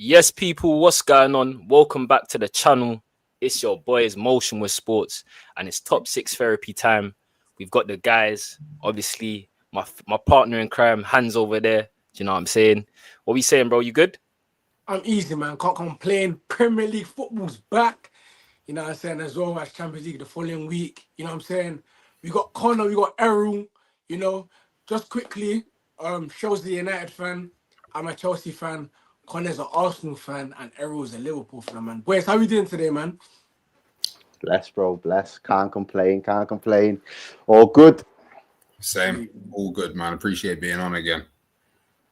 Yes, people, what's going on? Welcome back to the channel. It's your boys Motion with Sports, and it's top six therapy time. We've got the guys, obviously, my partner in crime, Hans over there. Do you know what I'm saying? What we saying, bro? You good? I'm easy, man. Can't complain. Premier League football's back. You know what I'm saying? As well as Champions League the following week. You know what I'm saying? We got Connor, we got Errol. You know, just quickly, Show's the United fan. I'm a Chelsea fan. Connor's an Arsenal fan, and Errol's a Liverpool fan, man. Boys, how we doing today, man? Bless, bro. Bless. Can't complain. Can't complain. All good. Same. All good, man. Appreciate being on again.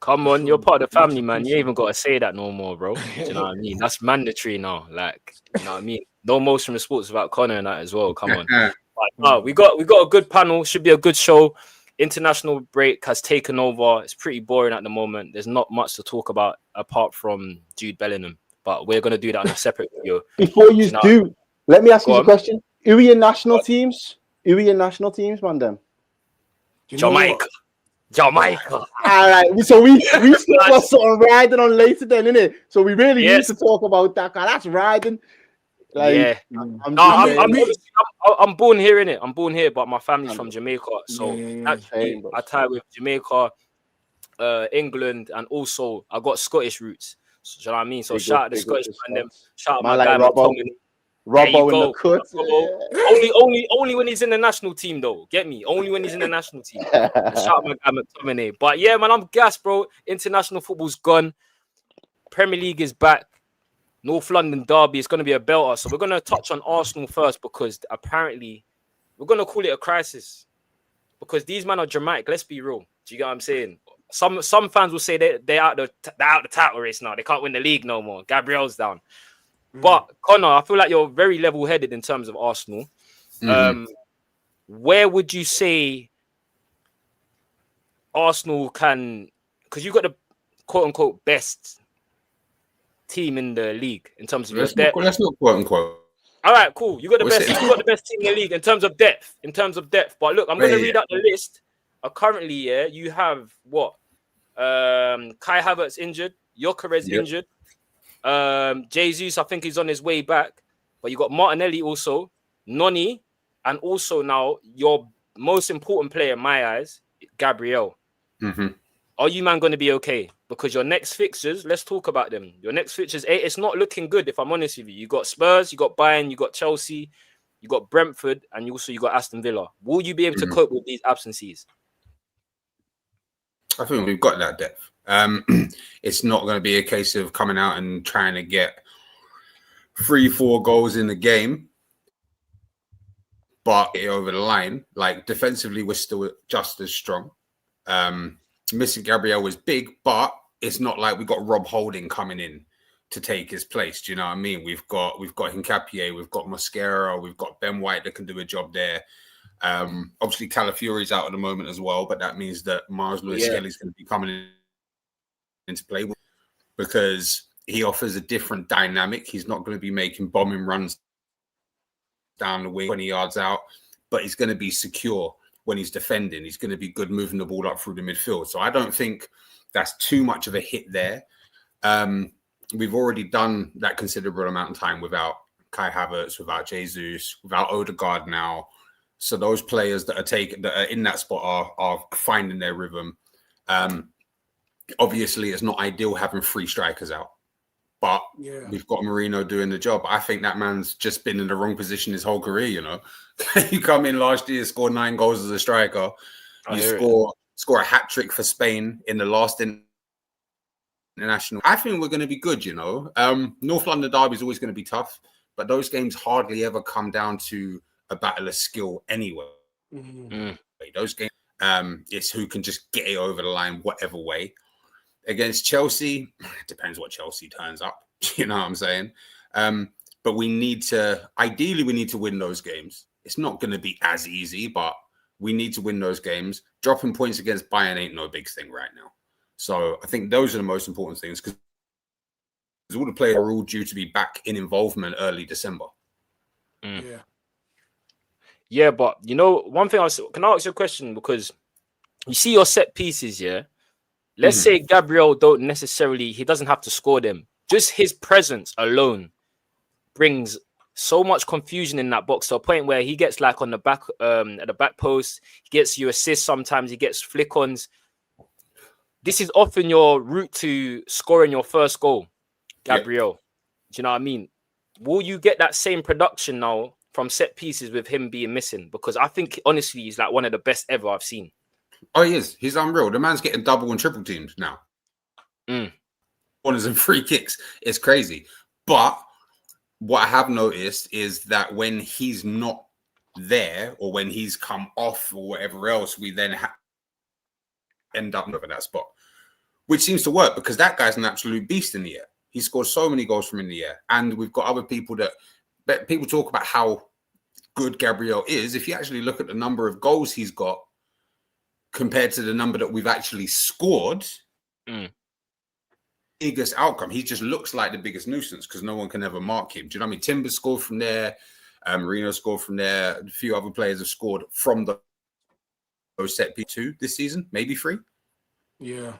Come on, you're part of the family, man. You ain't even got to say that no more, bro. Do you know what I mean? That's mandatory now. Like, you know what I mean? No Motion with Sports without Connor and that as well. Come on. But, we got a good panel. Should be a good show. International break has taken over. It's pretty boring at the moment. There's not much to talk about apart from Jude Bellingham. But we're gonna do that in a separate video. Before you do, let me ask you a question. Who are your national teams? Who are your national teams, man? Them? Jamaica. All right. So we still got something riding on later, then, innit? So we really need to talk about that. Cause that's riding. Like, I'm born here, innit? I'm born here, but my family's from Jamaica. So actually, I tie with Jamaica, England, and also I got Scottish roots. So, you know what I mean? So shout out the Scottish man, them. Shout out my guy, Robbo in the cut. Only when he's in the national team, though. Get me? Only when he's in the national team. Shout out my guy, McTominay. But yeah, man, I'm gassed, bro. International football's gone. Premier League is back. North London derby is going to be a belter. So we're going to touch on Arsenal first because apparently we're going to call it a crisis because these men are dramatic. Let's be real. Do you get what I'm saying? Some fans will say they're out the title race now. They can't win the league no more. Gabriel's down. But Connor, I feel like you're very level-headed in terms of Arsenal. Where would you say Arsenal can... Because you've got the quote-unquote best team in the league in terms of let's not quote unquote. All right, cool. You got the best team in the league in terms of depth. But look, I'm going to read out the list. Currently, you have what? Kai Havertz injured, Gyökeres injured. Jesus, I think he's on his way back. But you got Martinelli also, Noni, and also now your most important player in my eyes, Gabriel. Are you, man, going to be okay? Because your next fixtures, let's talk about them. Your next fixtures, it's not looking good, if I'm honest with you. You got Spurs, you got Bayern, you got Chelsea, you got Brentford, and you got Aston Villa. Will you be able to cope with these absences? I think we've got that depth. It's not going to be a case of coming out and trying to get 3-4 goals in the game, but over the line. Like, defensively, we're still just as strong. Missing Gabriel was big, but it's not like we got Rob Holding coming in to take his place. Do you know what I mean? We've got Hincapié, we've got Mosquera, we've got Ben White that can do a job there. Obviously Calafiori's out at the moment as well, but that means that Miles Lewis-Skelly is going to be coming into play because he offers a different dynamic. He's not going to be making bombing runs down the wing 20 yards out, but he's going to be secure when he's defending. He's going to be good moving the ball up through the midfield. So I don't think that's too much of a hit there. We've already done that considerable amount of time without Kai Havertz, without Jesus, without Odegaard now. So those players that are in that spot are finding their rhythm. Obviously, it's not ideal having 3 strikers out, but we've got Marino doing the job. I think that man's just been in the wrong position his whole career. You know, you come in last year, score 9 goals as a striker. You score a hat trick for Spain in the last international. I think we're going to be good. You know, North London derby is always going to be tough, but those games hardly ever come down to a battle of skill anyway. Those games, it's who can just get it over the line whatever way. Against Chelsea, it depends what Chelsea turns up. You know what I'm saying? But we need to win those games. It's not going to be as easy, but we need to win those games. Dropping points against Bayern ain't no big thing right now. So I think those are the most important things because all the players are all due to be back in involvement early December. Yeah, but you know, one thing can I ask you a question? Because you see your set pieces, Let's say Gabriel he doesn't have to score them, just his presence alone brings so much confusion in that box to a point where he gets like on the back at the back post, he gets you assists sometimes, he gets flick-ons. This is often your route to scoring your first goal, Gabriel. Do you know what I mean? Will you get that same production now from set pieces with him being missing? Because I think honestly he's like one of the best ever I've seen. Oh, he is. He's unreal. The man's getting double and triple teams now. Corners and free kicks. It's crazy. But what I have noticed is that when he's not there or when he's come off or whatever else, we then end up over that spot, which seems to work because that guy's an absolute beast in the air. He scored so many goals from in the air. And we've got other people that people talk about how good Gabriel is. If you actually look at the number of goals he's got compared to the number that we've actually scored, biggest outcome. He just looks like the biggest nuisance because no one can ever mark him. Do you know what I mean? Timber scored from there. Marino scored from there. A few other players have scored from those set P2 this season, maybe 3. Yeah,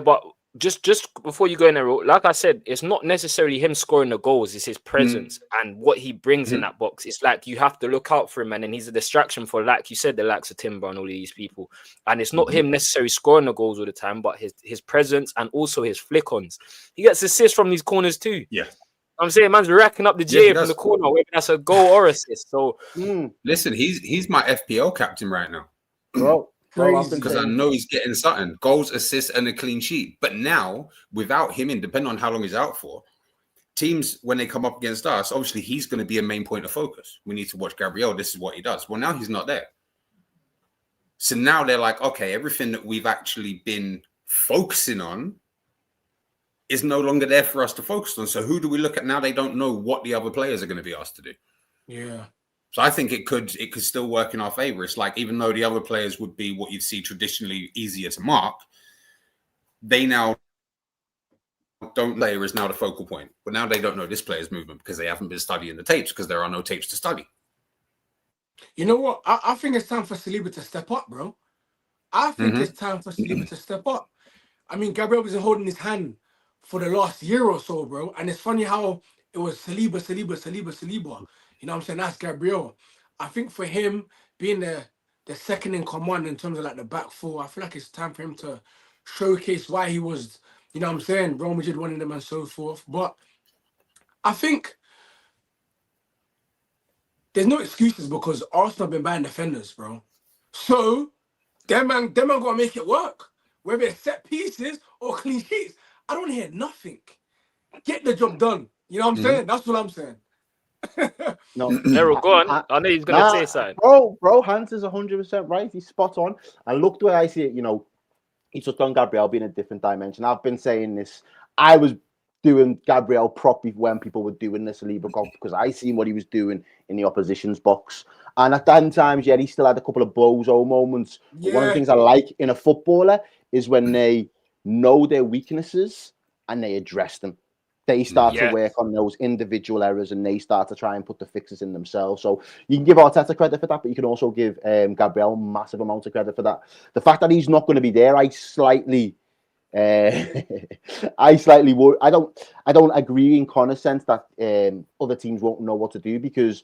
but just before you go in there, like I said, it's not necessarily him scoring the goals, it's his presence and what he brings in that box. It's like you have to look out for him, and then he's a distraction for, like you said, the likes of Timber and all of these people. And it's not him necessarily scoring the goals all the time, but his presence and also his flick-ons. He gets assists from these corners too. Yeah. I'm saying man's racking up the J from the corner, whether that's a goal or assist. So listen, he's my FPL captain right now. Because I know he's getting something. Goals, assists, and a clean sheet. But now, without him in, depending on how long he's out for, teams, when they come up against us, obviously he's going to be a main point of focus. We need to watch Gabriel. This is what he does. Well, now he's not there. So now they're like, okay, everything that we've actually been focusing on is no longer there for us to focus on. So who do we look at now? They don't know what the other players are going to be asked to do. Yeah. So I think it could still work in our favor. It's like, even though the other players would be what you'd see traditionally easier to mark, they now don't. Player is now the focal point, but now they don't know this player's movement because they haven't been studying the tapes because there are no tapes to study. You know what? I think it's time for Saliba to step up, bro. I think it's time for Saliba to step up. I mean, Gabriel was holding his hand for the last year or so, bro. And it's funny how it was Saliba. You know what I'm saying? That's Gabriel. I think for him being the second in command in terms of like the back four, I feel like it's time for him to showcase why he was, you know what I'm saying, Real Madrid wanted them and so forth. But I think there's no excuses because Arsenal have been buying defenders, bro. So them man gotta make it work. Whether it's set pieces or clean sheets, I don't hear nothing. Get the job done. You know what I'm saying? That's what I'm saying. No, Errol, go on. I know he's gonna say something. Bro, Hans is 100% right. He's spot on. And look the way I see it, you know, he touched on Gabriel being a different dimension. I've been saying this. I was doing Gabriel properly when people were doing this Saliba because I seen what he was doing in the opposition's box. And at that times, he still had a couple of bozo moments. But one of the things I like in a footballer is when they know their weaknesses and they address them. They start to work on those individual errors and they start to try and put the fixes in themselves. So you can give Arteta credit for that, but you can also give Gabriel massive amounts of credit for that. The fact that he's not going to be there, I slightly worry. I don't agree in Connor's sense that other teams won't know what to do because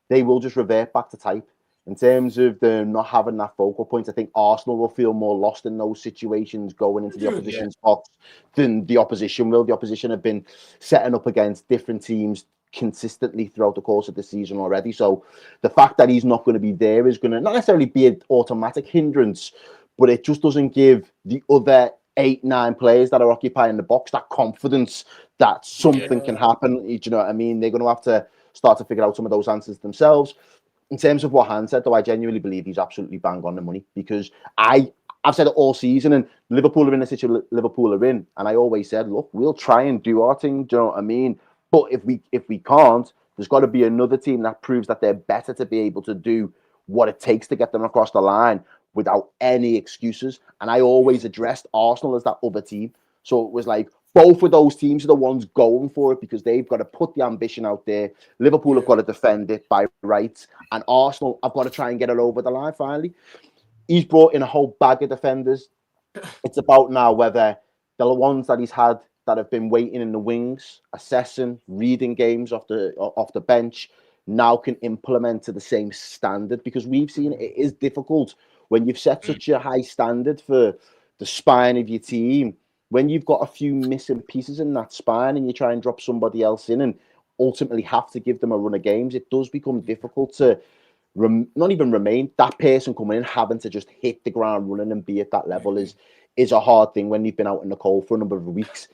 they will just revert back to type. In terms of them not having that focal point, I think Arsenal will feel more lost in those situations going into the opposition's box than the opposition will. The opposition have been setting up against different teams consistently throughout the course of the season already. So the fact that he's not going to be there is going to not necessarily be an automatic hindrance, but it just doesn't give the other 8-9 players that are occupying the box that confidence that something can happen. Do you know what I mean? They're going to have to start to figure out some of those answers themselves. In terms of what Han said, though, I genuinely believe he's absolutely bang on the money because I've said it all season, and Liverpool are in the situation Liverpool are in, and I always said, look, we'll try and do our thing. Do you know what I mean? But if we can't, there's got to be another team that proves that they're better to be able to do what it takes to get them across the line without any excuses. And I always addressed Arsenal as that other team. So it was like, both of those teams are the ones going for it because they've got to put the ambition out there. Liverpool have got to defend it by rights, and Arsenal have got to try and get it over the line finally. He's brought in a whole bag of defenders. It's about now whether the ones that he's had that have been waiting in the wings, assessing, reading games off the bench, now can implement to the same standard, because we've seen it is difficult when you've set such a high standard for the spine of your team. When you've got a few missing pieces in that spine and you try and drop somebody else in and ultimately have to give them a run of games, it does become difficult to not even remain. That person coming in having to just hit the ground running and be at that level is a hard thing when you've been out in the cold for a number of weeks.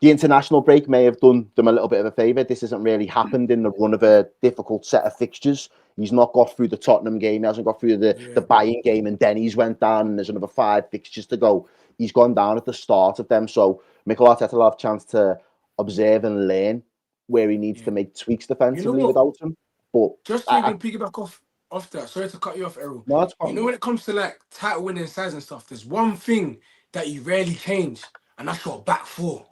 The international break may have done them a little bit of a favour. This hasn't really happened in the run of a difficult set of fixtures. He's not got through the Tottenham game. He hasn't got through the Bayern game, and then he's went down and there's another 5 fixtures to go. He's gone down at the start of them. So Mikel Arteta will have a chance to observe and learn where he needs to make tweaks defensively without him. But just so you can piggyback off that, sorry to cut you off, Errol. No, you know, when it comes to like title winning sides and stuff, there's one thing that you rarely change, and that's your back four.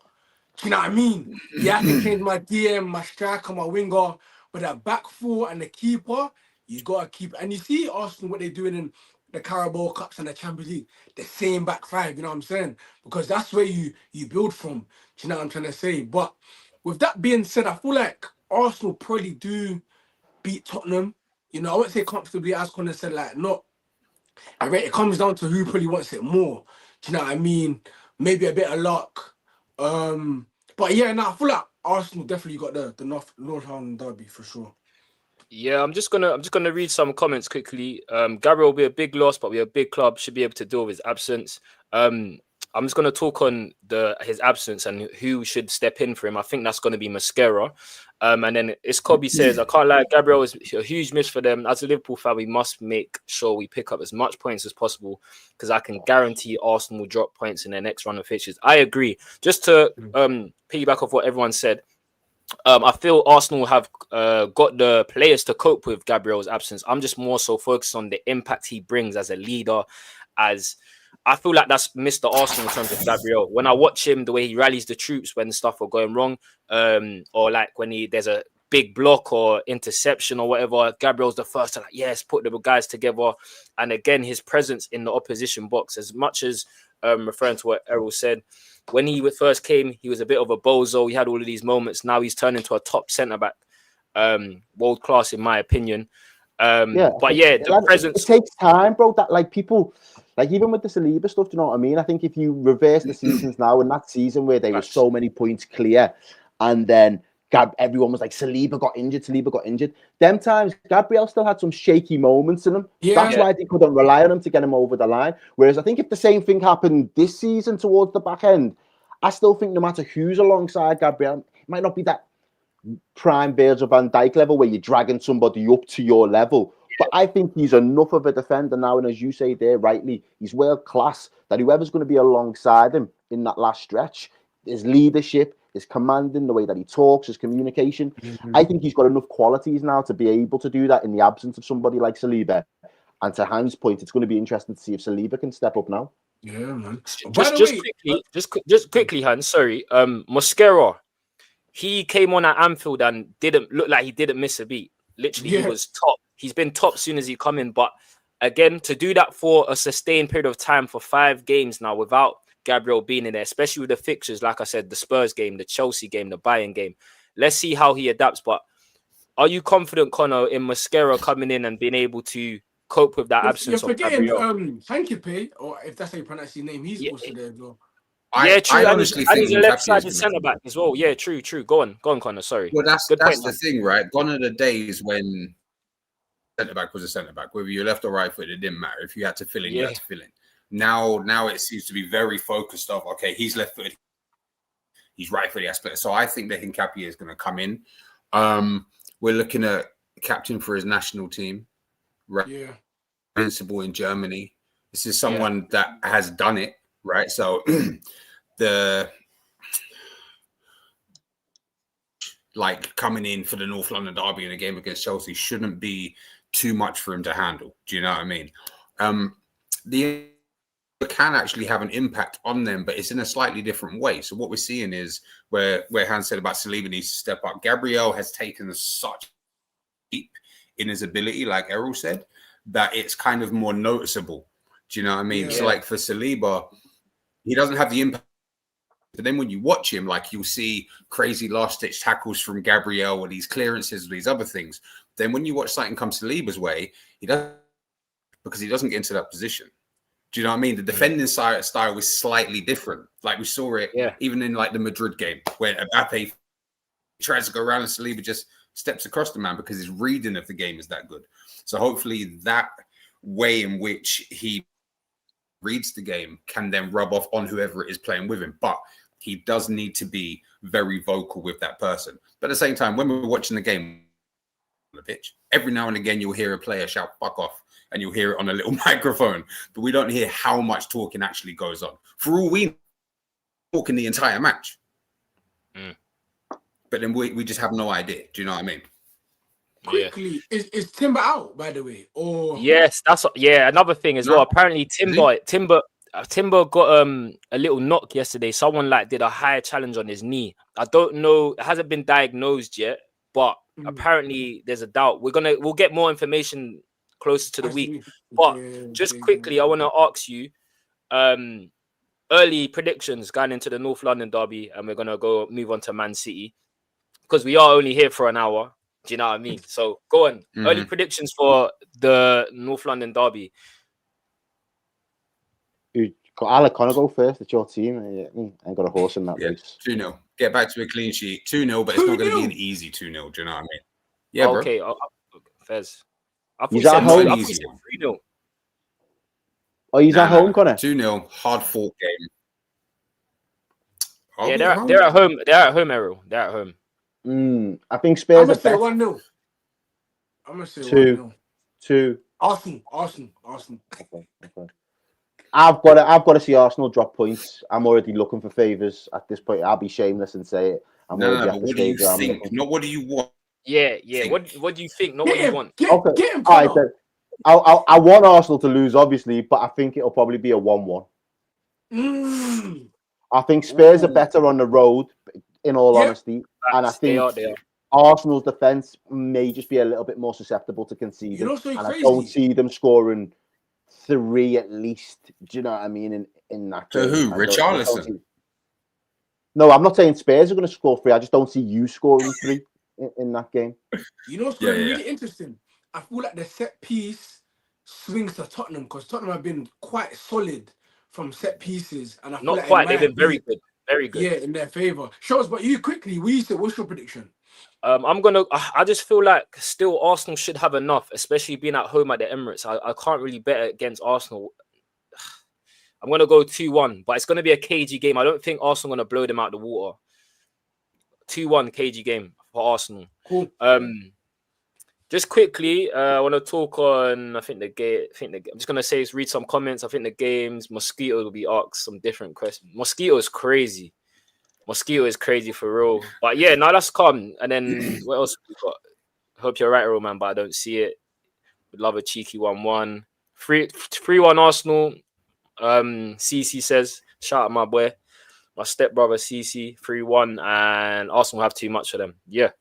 Do you know what I mean? Yeah, I can change my DM, my striker, my winger, but that back four and the keeper, you gotta keep. And you see Arsenal, what they're doing in the Carabao Cups and the Champions League, the same back five. You know what I'm saying? Because that's where you build from. Do you know what I'm trying to say? But with that being said, I feel like Arsenal probably do beat Tottenham. You know, I wouldn't say comfortably, as Connor said, like, not. I rate it comes down to who probably wants it more. Do you know what I mean? Maybe a bit of luck. But yeah, I feel like Arsenal definitely got the Northampton derby for sure. Yeah, I'm just gonna read some comments quickly. Gabriel will be a big loss, but we're a big club, should be able to deal with his absence. I'm just gonna talk on his absence and who should step in for him. I think that's gonna be Mascara. And then Kobe says, I can't lie, Gabriel is a huge miss for them. As a Liverpool fan, we must make sure we pick up as much points as possible, because I can guarantee Arsenal will drop points in their next run of fixtures. I agree. Just to piggyback off what everyone said, I feel Arsenal have got the players to cope with Gabriel's absence. I'm just more so focused on the impact he brings as a leader. As I feel like that's Mr. Arsenal in terms of Gabriel. When I watch him, the way he rallies the troops when stuff are going wrong, or like when there's a big block or interception or whatever, Gabriel's the first to put the guys together. And again, his presence in the opposition box, as much as referring to what Errol said, when he first came, he was a bit of a bozo. He had all of these moments. Now he's turned into a top centre back, world class in my opinion. The presence. It takes time, bro. That like people, like even with the Saliba stuff, do you know what I mean? I think if you reverse the seasons now, in that season where they were so many points clear, and then everyone was like, Saliba got injured. Them times, Gabriel still had some shaky moments in him. That's why they couldn't rely on him to get him over the line. Whereas I think if the same thing happened this season towards the back end, I still think no matter who's alongside Gabriel, it might not be that prime Virgil van Dijk level where you're dragging somebody up to your level. But I think he's enough of a defender now, and as you say there rightly, he's world class, that whoever's going to be alongside him in that last stretch, his leadership, his commanding, the way that he talks, his communication, I think he's got enough qualities now to be able to do that in the absence of somebody like Saliba. And to Hans' point, it's going to be interesting to see if Saliba can step up now. Yeah, man. Just quickly, Hans, sorry. Mosquera, he came on at Anfield and didn't look like he didn't miss a beat. Literally, he was top. He's been top soon as he come in. But again, to do that for a sustained period of time for 5 games now without Gabriel being in there, especially with the fixtures, like I said, the Spurs game, the Chelsea game, the Bayern game. Let's see how he adapts. But are you confident, Connor, in Mosquera coming in and being able to cope with that absence of Gabriel? You're forgetting Hankipe, or if that's how you pronounce his name, he's also there as well. True. I honestly think he's a left-sided centre back as well. Yeah, true. Go on, Connor. Sorry. Well, that's the thing, right? Gone are the days when centre back was a centre back, whether you're left or right foot, it didn't matter. If you had to fill in, you had to fill in. Now it seems to be very focused on, okay, he's left footed, he's right footed, split. So I think that Hincapié is going to come in. We're looking at captain for his national team, right? Yeah, principal in Germany. This is someone that has done it, right? So coming in for the North London derby in a game against Chelsea shouldn't be too much for him to handle. Do you know what I mean? The can actually have an impact on them, but it's in a slightly different way. So what we're seeing is where Hans said about Saliba needs to step up. Gabriel has taken such deep in his ability, like Errol said, that it's kind of more noticeable. Do you know what I mean? Yeah. So like for Saliba, he doesn't have the impact But then when you watch him, like you'll see crazy last-ditch tackles from Gabriel or these clearances or these other things. Then when you watch something come Saliba's way, he doesn't, because he doesn't get into that position. Do you know what I mean? The defending style is slightly different. Like we saw it even in like the Madrid game where Mbappe tries to go around and Saliba just steps across the man because his reading of the game is that good. So hopefully that way in which he reads the game can then rub off on whoever it is playing with him. But he does need to be very vocal with that person. But at the same time, when we're watching the game on the pitch, every now and again you'll hear a player shout "fuck off," and you'll hear it on a little microphone. But we don't hear how much talking actually goes on. For all we know, talking the entire match. But then we just have no idea. Do you know what I mean? Quickly, is Timber out, by the way? Or yes, that's another thing as well. Apparently, Timber got a little knock yesterday. Someone like did a high challenge on his knee. I don't know. It hasn't been diagnosed yet, but apparently there's a doubt. We'll get more information closer to the week. But just quickly, I want to ask you early predictions going into the North London derby, and we're gonna move on to Man City because we are only here for an hour. Do you know what I mean? So go on. Early predictions for the North London derby. I'll kind of go first. It's your team. I ain't got a horse in that race. 2-0. Get back to a clean sheet. 2-0, but it's not going to be an easy 2-0. Do you know what I mean? Yeah, okay, bro. Fez. He's at home. 3-0. Oh, he's at home, Connor? 2-0. Hard-fought game. Yeah, they're at home. They're at home, Errol. They're at home. I think Spurs I'm gonna say 1-0. I'm gonna say 2. Arsenal. Okay. I've got to see Arsenal drop points. I'm already looking for favours at this point. I'll be shameless and say it. No, but what do you think? Not what do you want? Yeah. What do you think? Not what you want. Get him. All right, then. I want Arsenal to lose, obviously, but I think it'll probably be a 1-1. I think Spurs are better on the road, in all honesty. And I think they are. Arsenal's defence may just be a little bit more susceptible to conceding. I don't see them scoring 3 at least. Do you know what I mean? In that game. Who? Richarlison? No, I'm not saying Spurs are going to score 3. I just don't see you scoring 3 in that game. You know what's going to be really interesting? I feel like the set piece swings to Tottenham because Tottenham have been quite solid from set pieces. And I feel not quite. They've been very good. Very good. Yeah, in their favour. Shows, but you quickly, what's your prediction? I just feel like still Arsenal should have enough, especially being at home at the Emirates. I can't really bet against Arsenal. I'm gonna go 2-1, but it's gonna be a cagey game. I don't think Arsenal gonna blow them out the water. 2-1 cagey game for Arsenal. Cool. Just quickly, I want to talk on. I'm just gonna read some comments. I think the games. Mosquito will be asked some different questions. Mosquito is crazy. Mosquito is crazy for real. But yeah, now that's calm. And then what else we got? Hope you're right, Roman, but I don't see it. Would love a cheeky 1-1. 3-1 Arsenal. CC says, shout out my boy, my stepbrother CC. 3-1, and Arsenal have too much of them. Yeah,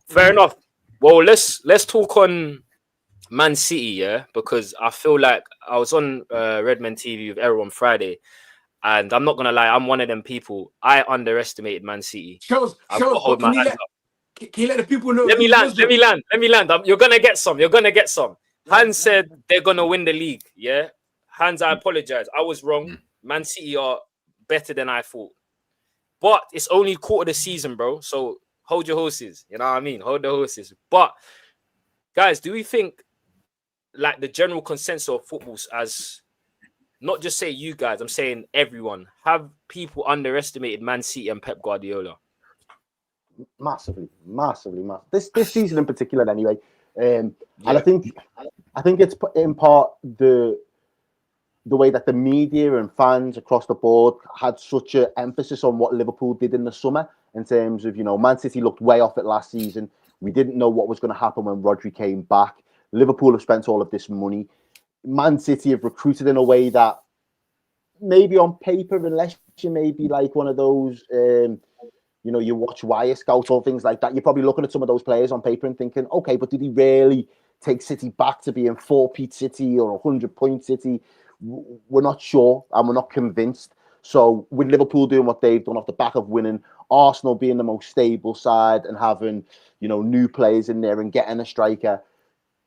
fair enough. Well, let's talk on Man City, because I feel like I was on Redmen TV with Errol on Friday, and I'm not gonna lie, I'm one of them people. I underestimated Man City. Can you let the people know? Let me land. You're gonna get some. Hans said they're gonna win the league. Yeah, Hans, I apologize. I was wrong. Man City are better than I thought, but it's only quarter of the season, bro. So hold your horses. You know what I mean? Hold the horses. But guys, do we think like the general consensus of footballs, as not just say you guys, I'm saying everyone, have people underestimated Man City and Pep Guardiola? Massively. This season in particular, anyway. And I think it's in part the way that the media and fans across the board had such an emphasis on what Liverpool did in the summer in terms of, Man City looked way off it last season. We didn't know what was going to happen when Rodri came back. Liverpool have spent all of this money. Man City have recruited in a way that maybe on paper, unless you may be like one of those, you watch Wire Scouts or things like that, you're probably looking at some of those players on paper and thinking, okay, but did he really take City back to being 4-peat City or 100-point City? We're not sure and we're not convinced. So with Liverpool doing what they've done off the back of winning, Arsenal being the most stable side and having, new players in there and getting a striker,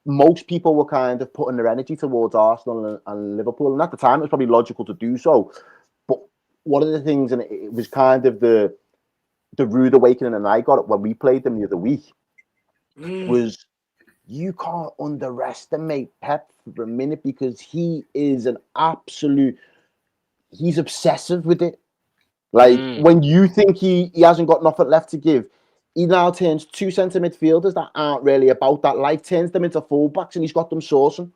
most people were kind of putting their energy towards Arsenal and Liverpool. And at the time, it was probably logical to do so. But one of the things, and it was kind of the rude awakening, and I got it when we played them the other week, was you can't underestimate Pep for a minute, because he is an absolute, he's obsessive with it. Like, when you think he hasn't got nothing left to give, he now turns two centre midfielders that aren't really about that life, turns them into fullbacks, and he's got them sourcing.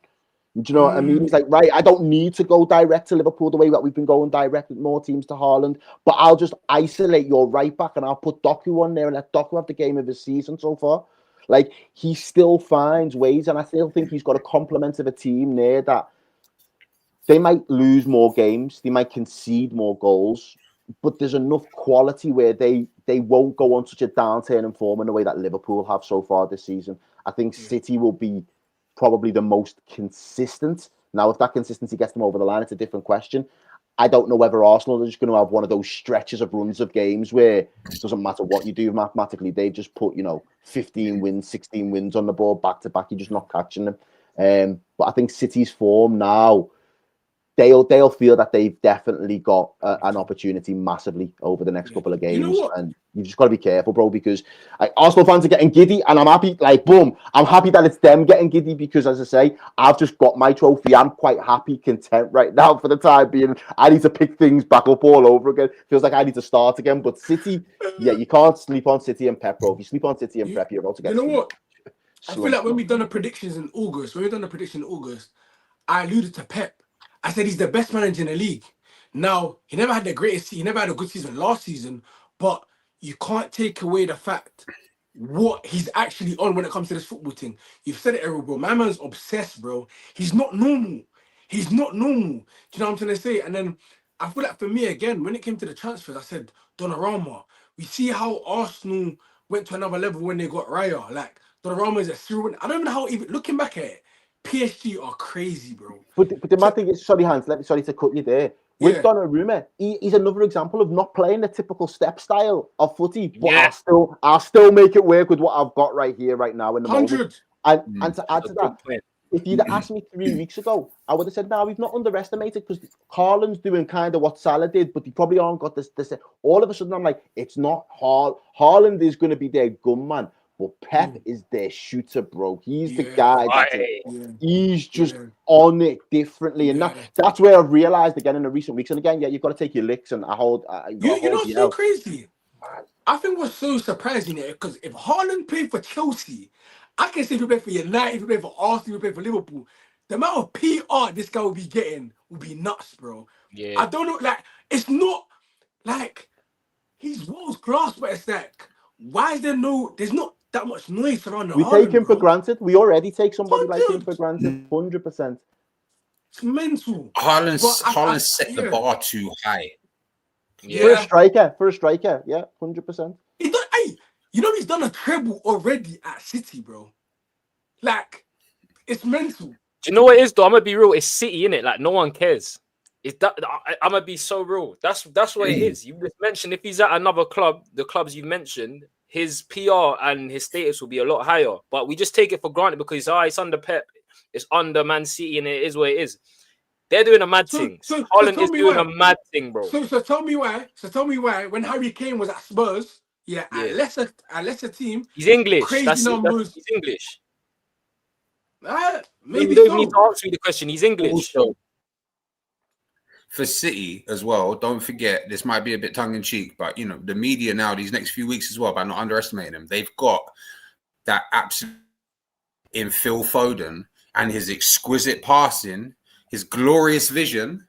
Do you know what I mean? He's like, right, I don't need to go direct to Liverpool the way that we've been going direct with more teams to Haaland, but I'll just isolate your right back and I'll put Doku on there and let Doku have the game of his season so far. Like, he still finds ways, and I still think he's got a complement of a team there that they might lose more games, they might concede more goals, but there's enough quality where they won't go on such a downturn in form in the way that Liverpool have so far this season. I think City will be probably the most consistent. Now, if that consistency gets them over the line, it's a different question. I don't know whether Arsenal are just going to have one of those stretches of runs of games where it doesn't matter what you do mathematically, they've just put, 15 wins, 16 wins on the board back to back. You're just not catching them. But I think City's form now, they'll feel that they've definitely got an opportunity massively over the next couple of games. You know what? And you just got to be careful, bro, because Arsenal fans are getting giddy, and I'm happy, I'm happy that it's them getting giddy, because, as I say, I've just got my trophy. I'm quite happy, content right now for the time being. I need to pick things back up all over again. Feels like I need to start again. But City, you can't sleep on City and Pep, bro. If you sleep on City and Pep, you're about to get... You know what? I feel like when we done the predictions in August, I alluded to Pep. I said he's the best manager in the league. Now, he never had a good season last season, but you can't take away the fact what he's actually on when it comes to this football thing. You've said it, Errol, bro. My man's obsessed, bro. He's not normal. Do you know what I'm trying to say? And then I feel like for me, again, when it came to the transfers, I said, Donnarumma. We see how Arsenal went to another level when they got Raya. Like, Donnarumma is a serial... I don't even know how, even looking back at it, PSG are crazy, bro. But the mad thing is, sorry to cut you there. With Donnarumma, he's another example of not playing the typical step style of footy, but I'll still make it work with what I've got right here, right now in the 100. moment. And to add to that, if you'd asked me 3 weeks ago, I would have said, no, we've not underestimated, because Haaland's doing kind of what Salah did, but he probably aren't got this. All of a sudden, I'm like, it's not Haaland is going to be their gunman. But Pep is their shooter, bro. He's the guy he's just on it differently. And that's where I've realized again in the recent weeks. And again, you've got to take your licks, and you know what's so crazy? I think what's so surprising there, because if Haaland played for Chelsea, I can say if he played for United, if he played for Arsenal, if he played for Liverpool, the amount of PR this guy will be getting will be nuts, bro. Yeah. I don't know, it's not like he's world class, but it's like, why is there's not that much noise around the We take him for granted. We already take somebody like him for granted, 100%. It's mental. Haaland set the bar too high. For a striker, yeah, 100%. He's done a treble already at City, bro. Like, it's mental. Do you know what it is, though? I'm gonna be real. It's City, innit? Like, no one cares. I'm gonna be so real. That's what it is. You just mentioned if he's at another club, the clubs you mentioned, his PR and his status will be a lot higher. But we just take it for granted because it's under Pep, it's under Man City, and it is what it is. They're doing a mad thing. Haaland is doing a mad thing, bro. So tell me why when Harry Kane was at Spurs, at Leicester team, he's English. Crazy numbers. He's English. Maybe you don't need to answer me the question. He's English. Also, for City as well, don't forget, this might be a bit tongue-in-cheek, but, the media now, these next few weeks as well, by not underestimating them, they've got that absolute in Phil Foden and his exquisite passing, his glorious vision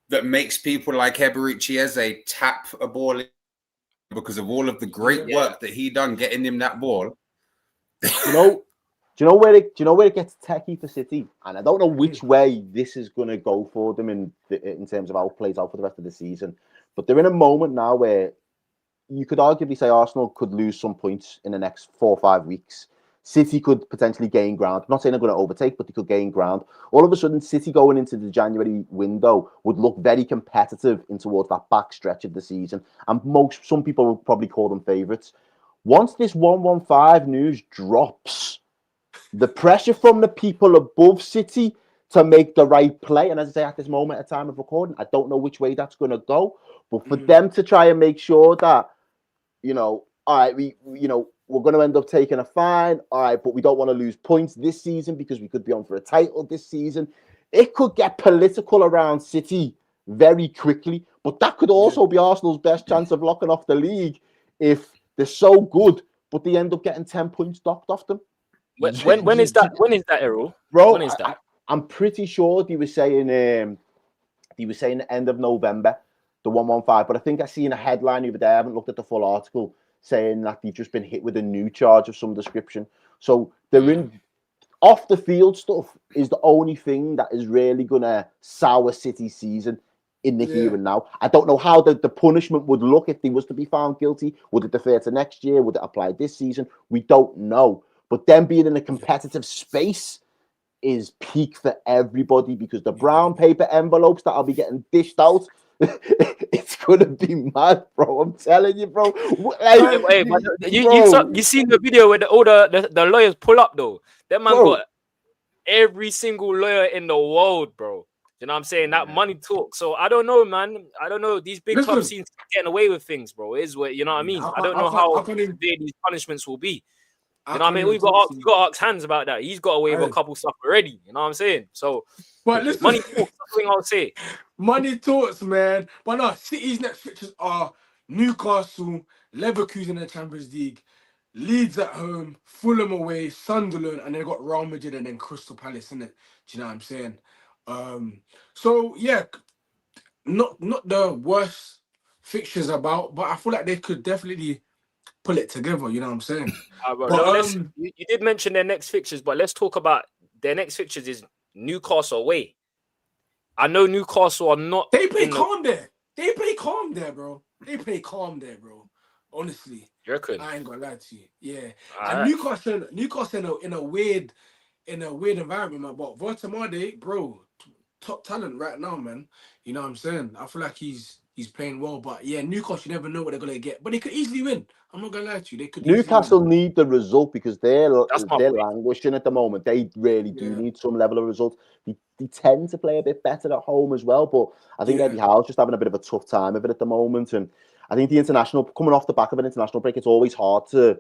that makes people like Eberici Eze tap a ball because of all of the great work that he done getting him that ball. Do you know where it gets techie for City? And I don't know which way this is going to go for them in terms of how it plays out for the rest of the season. But they're in a moment now where you could arguably say Arsenal could lose some points in the next 4 or 5 weeks. City could potentially gain ground. I'm not saying they're going to overtake, but they could gain ground. All of a sudden, City going into the January window would look very competitive in towards that back stretch of the season. And some people would probably call them favourites. Once this 115 news drops, the pressure from the people above City to make the right play, and as I say, at this moment at time of recording, I don't know which way that's going to go, but for them to try and make sure that, all right, we're going to end up taking a fine, all right, but we don't want to lose points this season because we could be on for a title this season. It could get political around City very quickly, but that could also be Arsenal's best chance of locking off the league if they're so good, but they end up getting 10 points docked off them. When is that? When is that, Errol? Bro, when is that? I'm pretty sure he was saying the end of November, the 115. But I think I seen a headline over there. I haven't looked at the full article saying that they've just been hit with a new charge of some description. So they're in off the field stuff is the only thing that is really gonna sour City's season in the here and now. I don't know how the punishment would look if they was to be found guilty. Would it defer to next year? Would it apply this season? We don't know. But them being in a competitive space is peak for everybody because the brown paper envelopes that I'll be getting dished out, it's gonna be mad, bro. I'm telling you, bro. You seen the video where all the lawyers pull up though? That man got every single lawyer in the world, bro. You know what I'm saying? That money talk. So I don't know, man. I don't know. These big clubs seem to be getting away with things, bro. Is what you know what I mean? I don't know how severe these punishments will be. You know what I mean? We've got to ask Hans about that. He's got away with a couple stuff already. You know what I'm saying? So, but listen, money talks. That's the thing I'll say. Money talks, man. But no, City's next fixtures are Newcastle, Leverkusen in the Champions League, Leeds at home, Fulham away, Sunderland, and they got Real Madrid and then Crystal Palace in it. Do you know what I'm saying? So yeah, not the worst fixtures about, but I feel like they could definitely pull it together, you know what I'm saying? But you did mention their next fixtures, but let's talk about their next fixtures is Newcastle away. I know Newcastle are not. They play calm there. They play calm there, bro. Honestly, you reckon? I ain't gonna lie to you. Yeah, and Newcastle in a weird environment, man. But Vertemade, bro, top talent right now, man. You know what I'm saying? I feel like he's playing well, but yeah, Newcastle, you never know what they're gonna get, but they could easily win. I'm not gonna lie to you, they could. Newcastle need the result because they're languishing at the moment. They really do need some level of result. They tend to play a bit better at home as well, but I think Eddie Howe's just having a bit of a tough time of it at the moment. And I think the international coming off the back of an international break, it's always hard to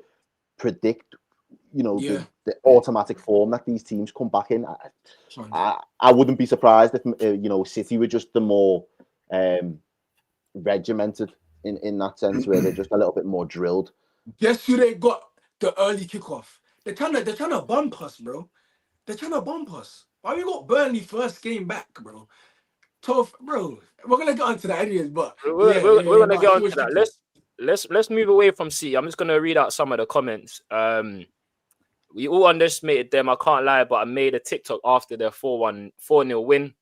predict, the automatic form that these teams come back in. I wouldn't be surprised if City were just the more regimented in that sense, where they're just a little bit more drilled. Guess who they got the early kickoff? They're trying to bump us, bro. They're trying to bump us. Why we got Burnley first game back, bro? Tough, bro. We're gonna get onto that anyways, but we're gonna get onto that. Let's move away from City. I'm just gonna read out some of the comments. We all underestimated them. I can't lie, but I made a TikTok after their 4-0 win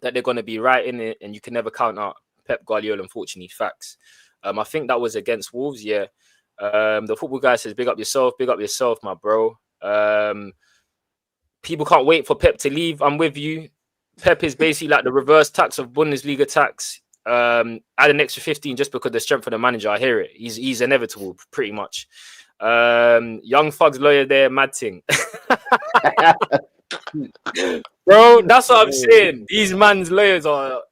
that they're gonna be right in it, and you can never count out Pep Guardiola. Unfortunately, facts. I think that was against Wolves. Yeah. The football guy says, "Big up yourself, my bro." People can't wait for Pep to leave. I'm with you. Pep is basically like the reverse tax of Bundesliga tax. Add an extra 15 just because of the strength of the manager. I hear it. He's inevitable, pretty much. Young Fug's lawyer there, mad thing. Bro, that's what I'm saying. These man's lawyers are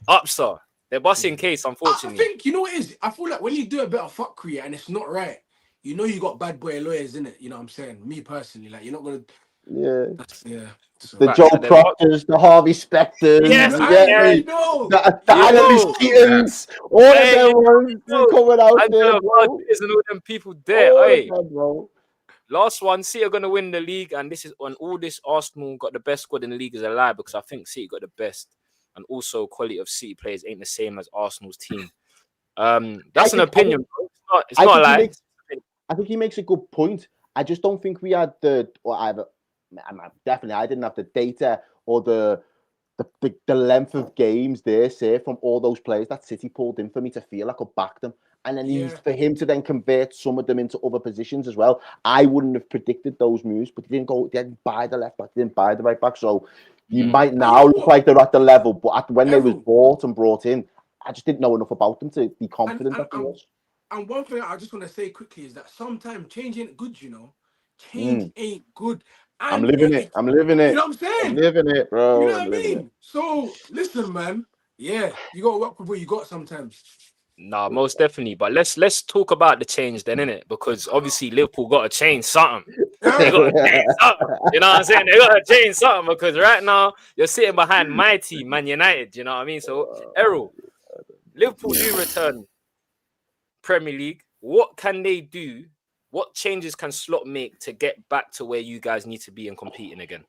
up, sir. They're busting case, unfortunately. I think, you know what it is? I feel like when you do a bit of fuckery and it's not right, you got bad boy lawyers in it. You know what I'm saying? Me personally, like, you're not going to... Yeah. So the Joe Proctors, the Harvey Specters, the Annalise Keatons, all of them ones coming out there, bro. And all them people there. Hey, last one, City are going to win the league, and this is on all this. Arsenal got the best squad in the league is a lie because I think City got the best, and also quality of City players ain't the same as Arsenal's team. That's an opinion, bro. It's not a lie. I think he makes a good point. I just don't think we had I didn't have the data or the length of games there, say, from all those players that City pulled in for me to feel I could back them. And then for him to then convert some of them into other positions as well. I wouldn't have predicted those moves, but they didn't buy the left back, they didn't buy the right back. So you might now look like they're at the level, but when they was bought and brought in, I just didn't know enough about them to be confident that they was. And one thing I just want to say quickly is that sometimes change ain't good, you know. Change ain't good. And I'm living it. I'm living it. You know what I'm saying? I'm living it, bro. You know what I mean? So listen, man. Yeah, you gotta work with what you got sometimes. Nah, most definitely. But let's talk about the change then, innit? Because obviously Liverpool got to change something. They got to change something. You know what I'm saying? They got to change something because right now you're sitting behind my team, Man United. You know what I mean? So, Errol, Liverpool do return Premier League. What can they do? What changes can Slot make to get back to where you guys need to be and competing again?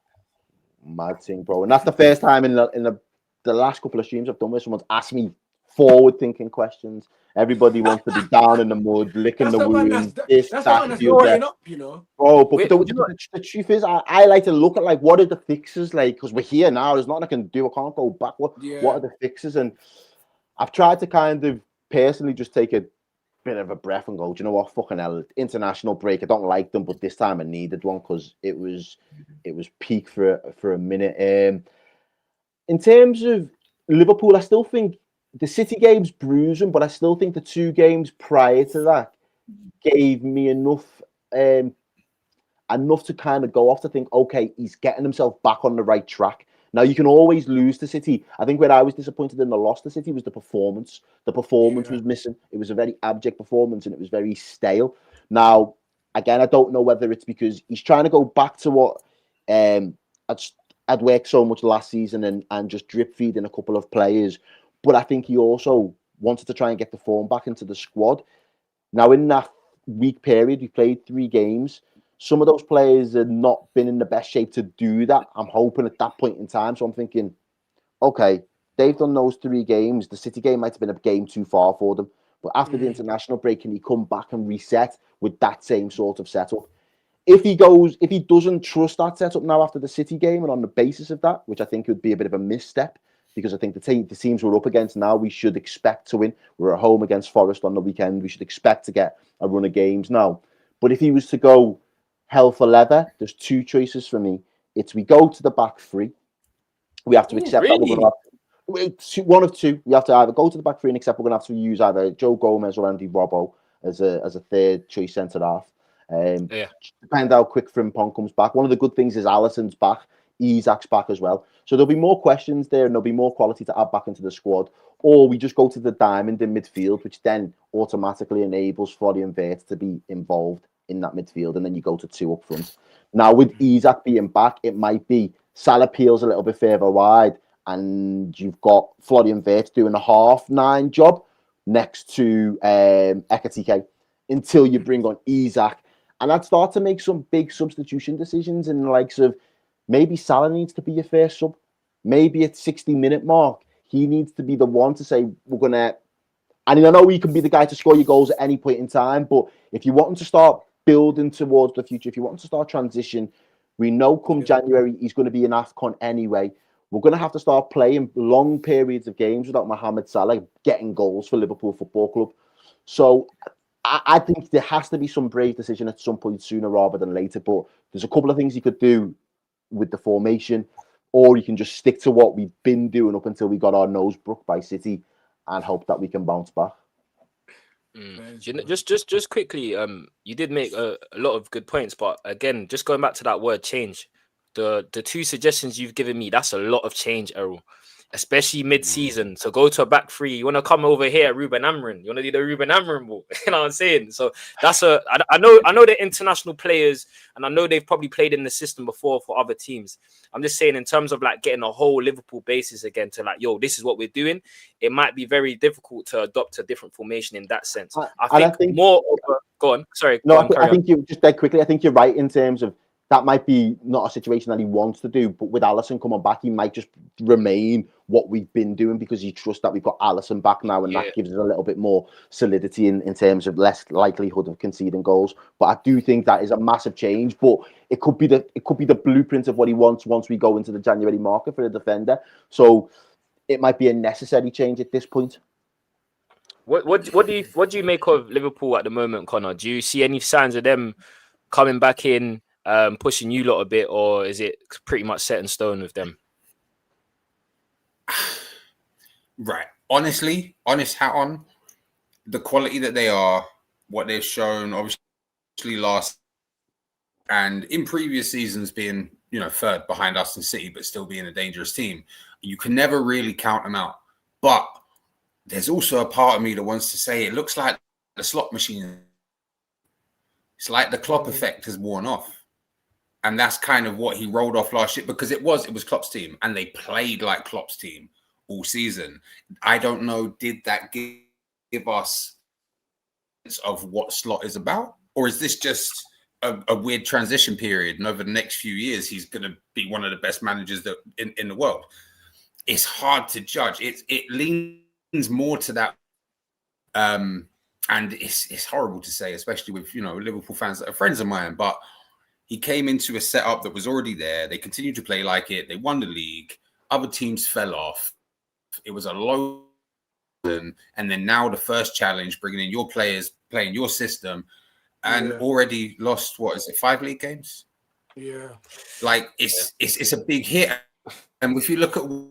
Mad thing, bro. And that's the first time in the last couple of streams I've done where someone's asked me forward-thinking questions. Everybody wants to be down in the mud, licking the wound. That's growing up, you know. Bro, but the truth is, I like to look at like what are the fixes like because we're here now. There's nothing I can do. I can't go back. What are the fixes? And I've tried to kind of personally just take a bit of a breath and go, do you know what? Fucking hell, international break. I don't like them, but this time I needed one because it was peak for a minute. In terms of Liverpool, I still think the City game's bruising, but I still think the 2 games prior to that gave me enough to kind of go off to think, okay, he's getting himself back on the right track. Now, you can always lose to City. I think where I was disappointed in the loss to City was the performance. The performance was missing. It was a very abject performance and it was very stale. Now, again, I don't know whether it's because he's trying to go back to what I'd worked so much last season and just drip feeding a couple of players. But I think he also wanted to try and get the form back into the squad. Now, in that week period, we played 3 games. Some of those players had not been in the best shape to do that. I'm hoping at that point in time. So I'm thinking, okay, they've done those 3 games. The City game might have been a game too far for them. But after the international break, can he come back and reset with that same sort of setup? If he doesn't trust that setup now after the City game and on the basis of that, which I think would be a bit of a misstep, because I think the teams we're up against now, we should expect to win. We're at home against Forest on the weekend. We should expect to get a run of games now. But if he was to go hell for leather, there's 2 choices for me. It's we go to the back 3. We have to accept that we're going to have one of 2. We have to either go to the back 3 and accept we're going to have to use either Joe Gomez or Andy Robbo as a third choice centre half. Depend how quick Frimpong comes back. One of the good things is Alisson's back. Isak's back as well. So there'll be more questions there and there'll be more quality to add back into the squad. Or we just go to the diamond in midfield, which then automatically enables Florian Wirtz to be involved in that midfield. And then you go to 2 up front. Now, with Isak being back, it might be Salah peels a little bit further wide and you've got Florian Wirtz doing a half 9 job next to Ekatike until you bring on Isak. And I'd start to make some big substitution decisions in the likes of maybe Salah needs to be your first sub. Maybe at 60-minute mark, he needs to be the one to say, we're going to... And I know he can be the guy to score your goals at any point in time, but if you want him to start building towards the future, if you want him to start transition, we know come January, he's going to be in AFCON anyway. We're going to have to start playing long periods of games without Mohamed Salah getting goals for Liverpool Football Club. So I think there has to be some brave decision at some point sooner rather than later, but there's a couple of things you could do with the formation, or you can just stick to what we've been doing up until we got our nose broke by City and hope that we can bounce back. Just quickly, you did make a lot of good points, but again, just going back to that word change, the 2 suggestions you've given me, that's a lot of change, Errol. Especially mid-season. So go to a back 3. You want to come over here, Ruben Amorim. You want to do the Ruben Amorim ball. You know what I'm saying? So that's I know they're international players, and I know they've probably played in the system before for other teams. I'm just saying in terms of like getting a whole Liverpool basis again to like, yo, this is what we're doing. It might be very difficult to adopt a different formation in that sense. I think more. Go on. Sorry. No, I think you just dead quickly. I think you're right in terms of that might be not a situation that he wants to do, but with Alisson coming back, he might just remain what we've been doing because he trusts that we've got Alisson back now, and that gives us a little bit more solidity in terms of less likelihood of conceding goals. But I do think that is a massive change. But it could be the blueprint of what he wants once we go into the January market for a defender. So it might be a necessary change at this point. What do you make of Liverpool at the moment, Connor? Do you see any signs of them coming back in, pushing you lot a bit, or is it pretty much set in stone with them? Right. Honestly, honest hat on, the quality that they are, what they've shown, obviously last and in previous seasons being, third behind us and City, but still being a dangerous team. You can never really count them out. But there's also a part of me that wants to say it looks like the slot machine. It's like the Klopp effect has worn off. And that's kind of what he rolled off last year, because it was Klopp's team and they played like Klopp's team all season. I don't know, did that give us a sense of what slot is about? Or is this just a weird transition period, and over the next few years, he's going to be one of the best managers that in the world? It's hard to judge. It leans more to that, and it's horrible to say, especially with Liverpool fans that are friends of mine. But he came into a setup that was already there. They continued to play like it. They won the league. Other teams fell off. It was a low, and then now the first challenge, bringing in your players, playing your system. And already lost, 5 league games? Yeah. Like, it's a big hit. And if you look at the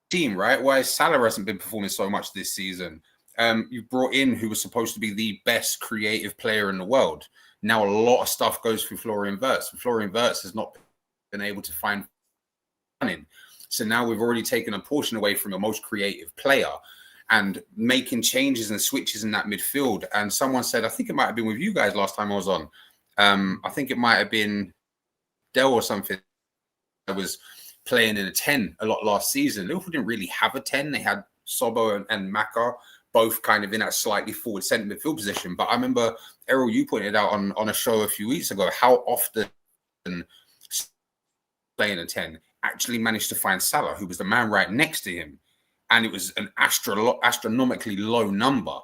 team, right, why Salah hasn't been performing so much this season? You brought in who was supposed to be the best creative player in the world. Now a lot of stuff goes through Florian Wirtz. Florian Wirtz has not been able to find running. So now we've already taken a portion away from the most creative player and making changes and switches in that midfield. And someone said, I think it might have been with you guys last time I was on. I think it might have been Dell or something that was playing in a 10 a lot last season. Liverpool didn't really have a 10. They had Sobo and Maka both kind of in that slightly forward centre midfield position. But I remember, Errol, you pointed out on a show a few weeks ago how often playing a 10 actually managed to find Salah, who was the man right next to him. And it was an astronomically low number.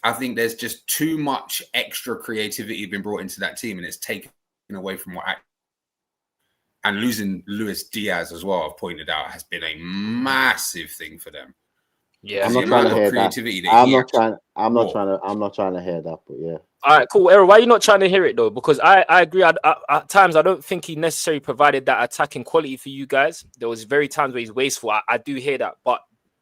I think there's just too much extra creativity been brought into that team, and it's taken away from what. And losing Luis Diaz as well, I've pointed out, has been a massive thing for them. Yeah, I'm not trying to hear that. I'm not trying to hear that, but yeah. All right, cool. Errol, why are you not trying to hear it though? Because I agree. At times, I don't think he necessarily provided that attacking quality for you guys. There was very times where he's wasteful. I do hear that, but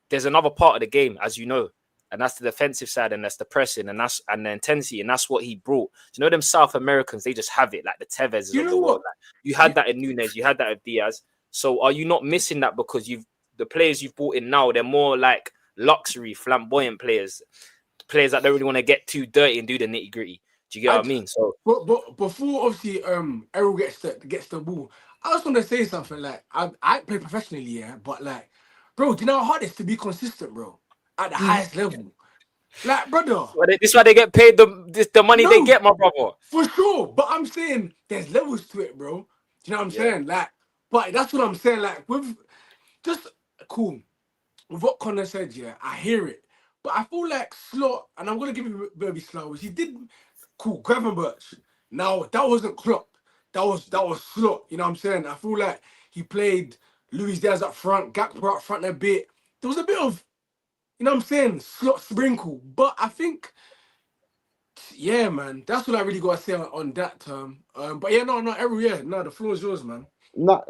there's another part of the game, as you know, and that's the defensive side, and that's the pressing, and the intensity, and that's what he brought. You know, them South Americans, they just have it, like the Tevez's of the world. Like, you had that in Núñez, you had that with Diaz. So are you not missing that because the players you've brought in now, they're more like luxury, flamboyant players that don't really want to get too dirty and do the nitty gritty? Do you get what I mean? So, but before obviously Errol gets the ball, I just want to say something. Like I play professionally, yeah, but like, bro, do you know how hard it is to be consistent, bro, at the highest level? Like, brother, this is why they get paid the money they get, my brother. For sure, but I'm saying there's levels to it, bro. Do you know what I'm saying? Like, but that's what I'm saying. Like, with just cool. With what Connor said, yeah, I hear it. But I feel like Slot, and I'm gonna give him a baby Slot, which he did cool, Gravenberch. Now that wasn't Klopp. That was Slot. You know what I'm saying? I feel like he played Luis Diaz up front, Gakpo up front a bit. There was a bit of, you know what I'm saying, Slot sprinkle. But I think, yeah, man, that's what I really got to say on that term. But yeah, the floor is yours, man. No,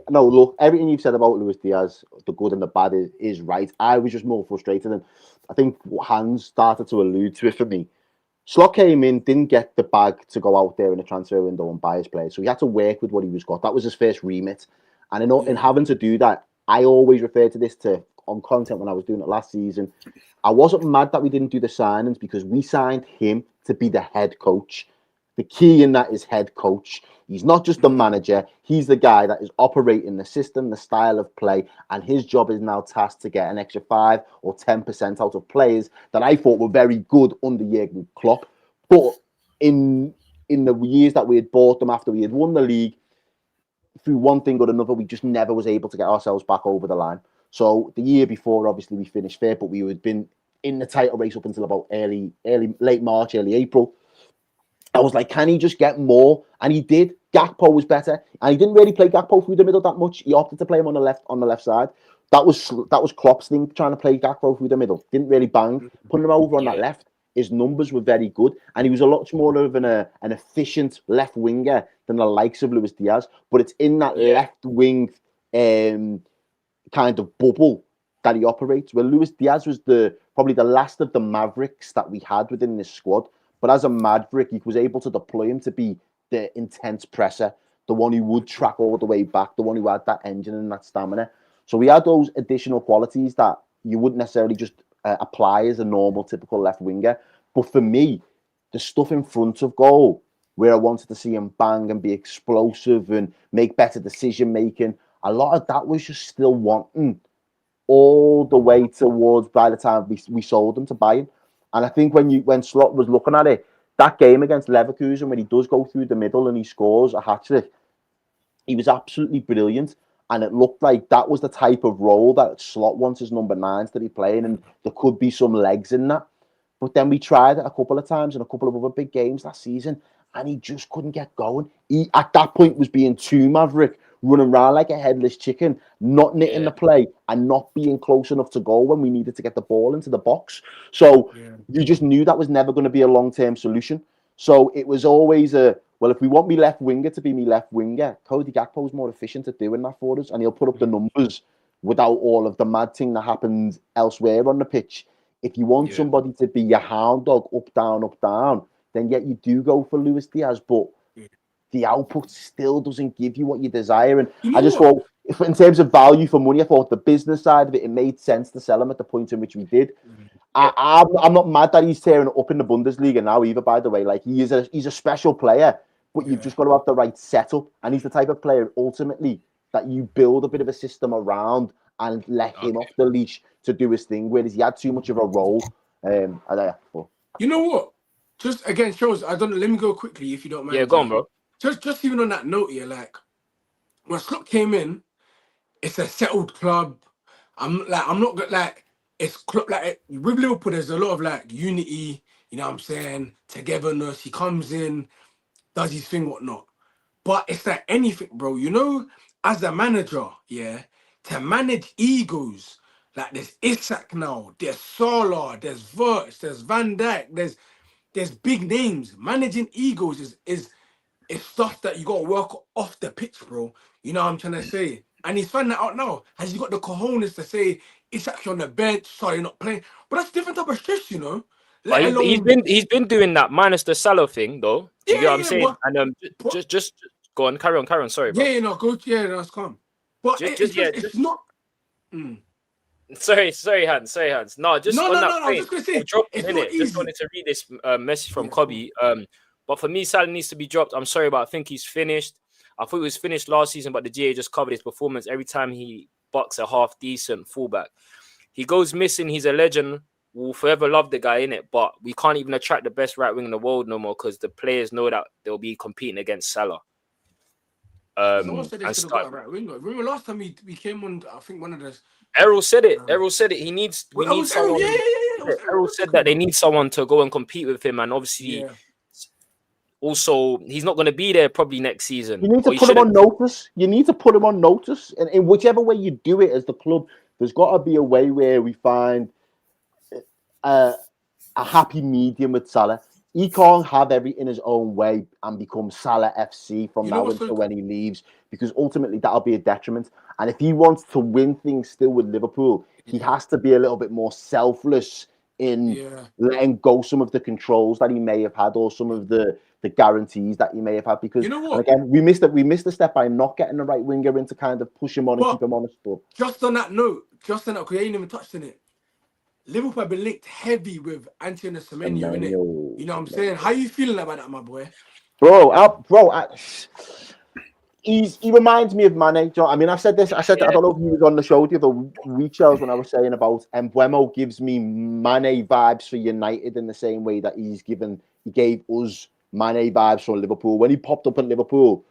look, everything you've said about Luis Diaz, the good and the bad, is right. I was just more frustrated, and I think Hans started to allude to it for me. Slot came in, didn't get the bag to go out there in the transfer window and buy his players, so he had to work with what he was got. That was his first remit, and in having to do that, I always refer to this on content when I was doing it last season. I wasn't mad that we didn't do the signings because we signed him to be the head coach. The key in that is head coach. He's not just the manager. He's the guy that is operating the system, the style of play, and his job is now tasked to get an extra 5 or 10% out of players that I thought were very good under Jurgen Klopp. But in the years that we had bought them after we had won the league, through one thing or another, we just never was able to get ourselves back over the line. So the year before, obviously, we finished third, but we had been in the title race up until about late March, early April. I was like, can he just get more? And he did. Gakpo was better. And he didn't really play Gakpo through the middle that much. He opted to play him on the left side. that was Klopp's thing, trying to play Gakpo through the middle. Didn't really bang. Putting him over on that left, his numbers were very good, and he was a lot more of an efficient left winger than the likes of Luis Diaz. But it's in that left wing kind of bubble that he operates. Where Luis Diaz was probably the last of the mavericks that we had within this squad. But as a maverick, he was able to deploy him to be the intense presser, the one who would track all the way back, the one who had that engine and that stamina. So we had those additional qualities that you wouldn't necessarily just apply as a normal, typical left winger. But for me, the stuff in front of goal, where I wanted to see him bang and be explosive and make better decision making, a lot of that was just still wanting all the way towards by the time we sold him to Bayern. And I think when Slot was looking at it, that game against Leverkusen, when he does go through the middle and he scores a hat-trick, he was absolutely brilliant. And it looked like that was the type of role that Slot wants his number 9s to be playing, and there could be some legs in that. But then we tried it a couple of times in a couple of other big games last season, and he just couldn't get going. He, at that point, was being too maverick, running around like a headless chicken, not knitting the play and not being close enough to goal when we needed to get the ball into the box. So you just knew that was never going to be a long-term solution. So it was always well, if we want me left winger to be me left winger, Cody Gakpo is more efficient at doing that for us, and he'll put up the numbers without all of the mad thing that happens elsewhere on the pitch. If you want somebody to be your hound dog, up, down, then you do go for Luis Diaz, but the output still doesn't give you what you desire. And I just thought, in terms of value for money, I thought the business side of it made sense to sell him at the point in which we did. I'm not mad that he's tearing it up in the Bundesliga now either, by the way. Like, he's a special player, but you've just got to have the right setup. And he's the type of player, ultimately, that you build a bit of a system around and let him off the leash to do his thing, whereas he had too much of a role. You know what? Just again, shows. I don't know. Let me go quickly if you don't mind. Yeah, go on, bro. Just even on that note here, like when Slot came in, it's a settled club. I'm not like it's club like with Liverpool. There's a lot of like unity. You know what I'm saying? Togetherness. He comes in, does his thing, whatnot. But it's like anything, bro. You know, as a manager, to manage egos. Like there's Isak now, there's Salah, there's Wirtz, there's Van Dijk, there's big names. Managing egos is stuff that you gotta work off the pitch, bro. You know what I'm trying to say? And he's finding that out now. Has he got the cojones to say it's actually on the bench, sorry, not playing? But that's a different type of stress, you know. He's been doing that minus the Salah thing, though. You get what I'm saying? And just go on, carry on. Sorry, bro. That's calm. But it's not. Sorry, Hans. No, just on that point. I was just gonna say, it's not easy. Just wanted to read this message from Cobby. But for me, Salah needs to be dropped. I'm sorry, but I think he's finished. I thought he was finished last season, but the GA just covered his performance every time he bucks a half decent fullback. He goes missing. He's a legend. We'll forever love the guy in it, but we can't even attract the best right wing in the world no more because the players know that they'll be competing against Salah. Someone said they should have got a right winger. Remember last time we came on? I think one of the Errol said it. We need someone. Errol said that they need someone to go and compete with him, and obviously, also he's not going to be there probably next season. You need to put him on notice. And in whichever way you do it as the club, there's got to be a way where we find a happy medium with Salah. He can't have everything his own way and become Salah FC from now until when he leaves, because ultimately that'll be a detriment. And if he wants to win things still with Liverpool, he has to be a little bit more selfless in letting go some of the controls that he may have had or some of the guarantees that he may have had. Because, again, we missed a step by not getting the right winger in to kind of push him on and keep him honest. Just on that note, because I ain't even touched on it, Liverpool have been linked heavy with Antonio Semenyo, innit? You know what I'm saying? How you feeling about that, my boy? He reminds me of Mane. I mean, I said this. I don't know if he was on the show the other week, Charles, when I was saying about Mbeumo gives me Mane vibes for United in the same way that he gave us Mane vibes for Liverpool. When he popped up at Liverpool,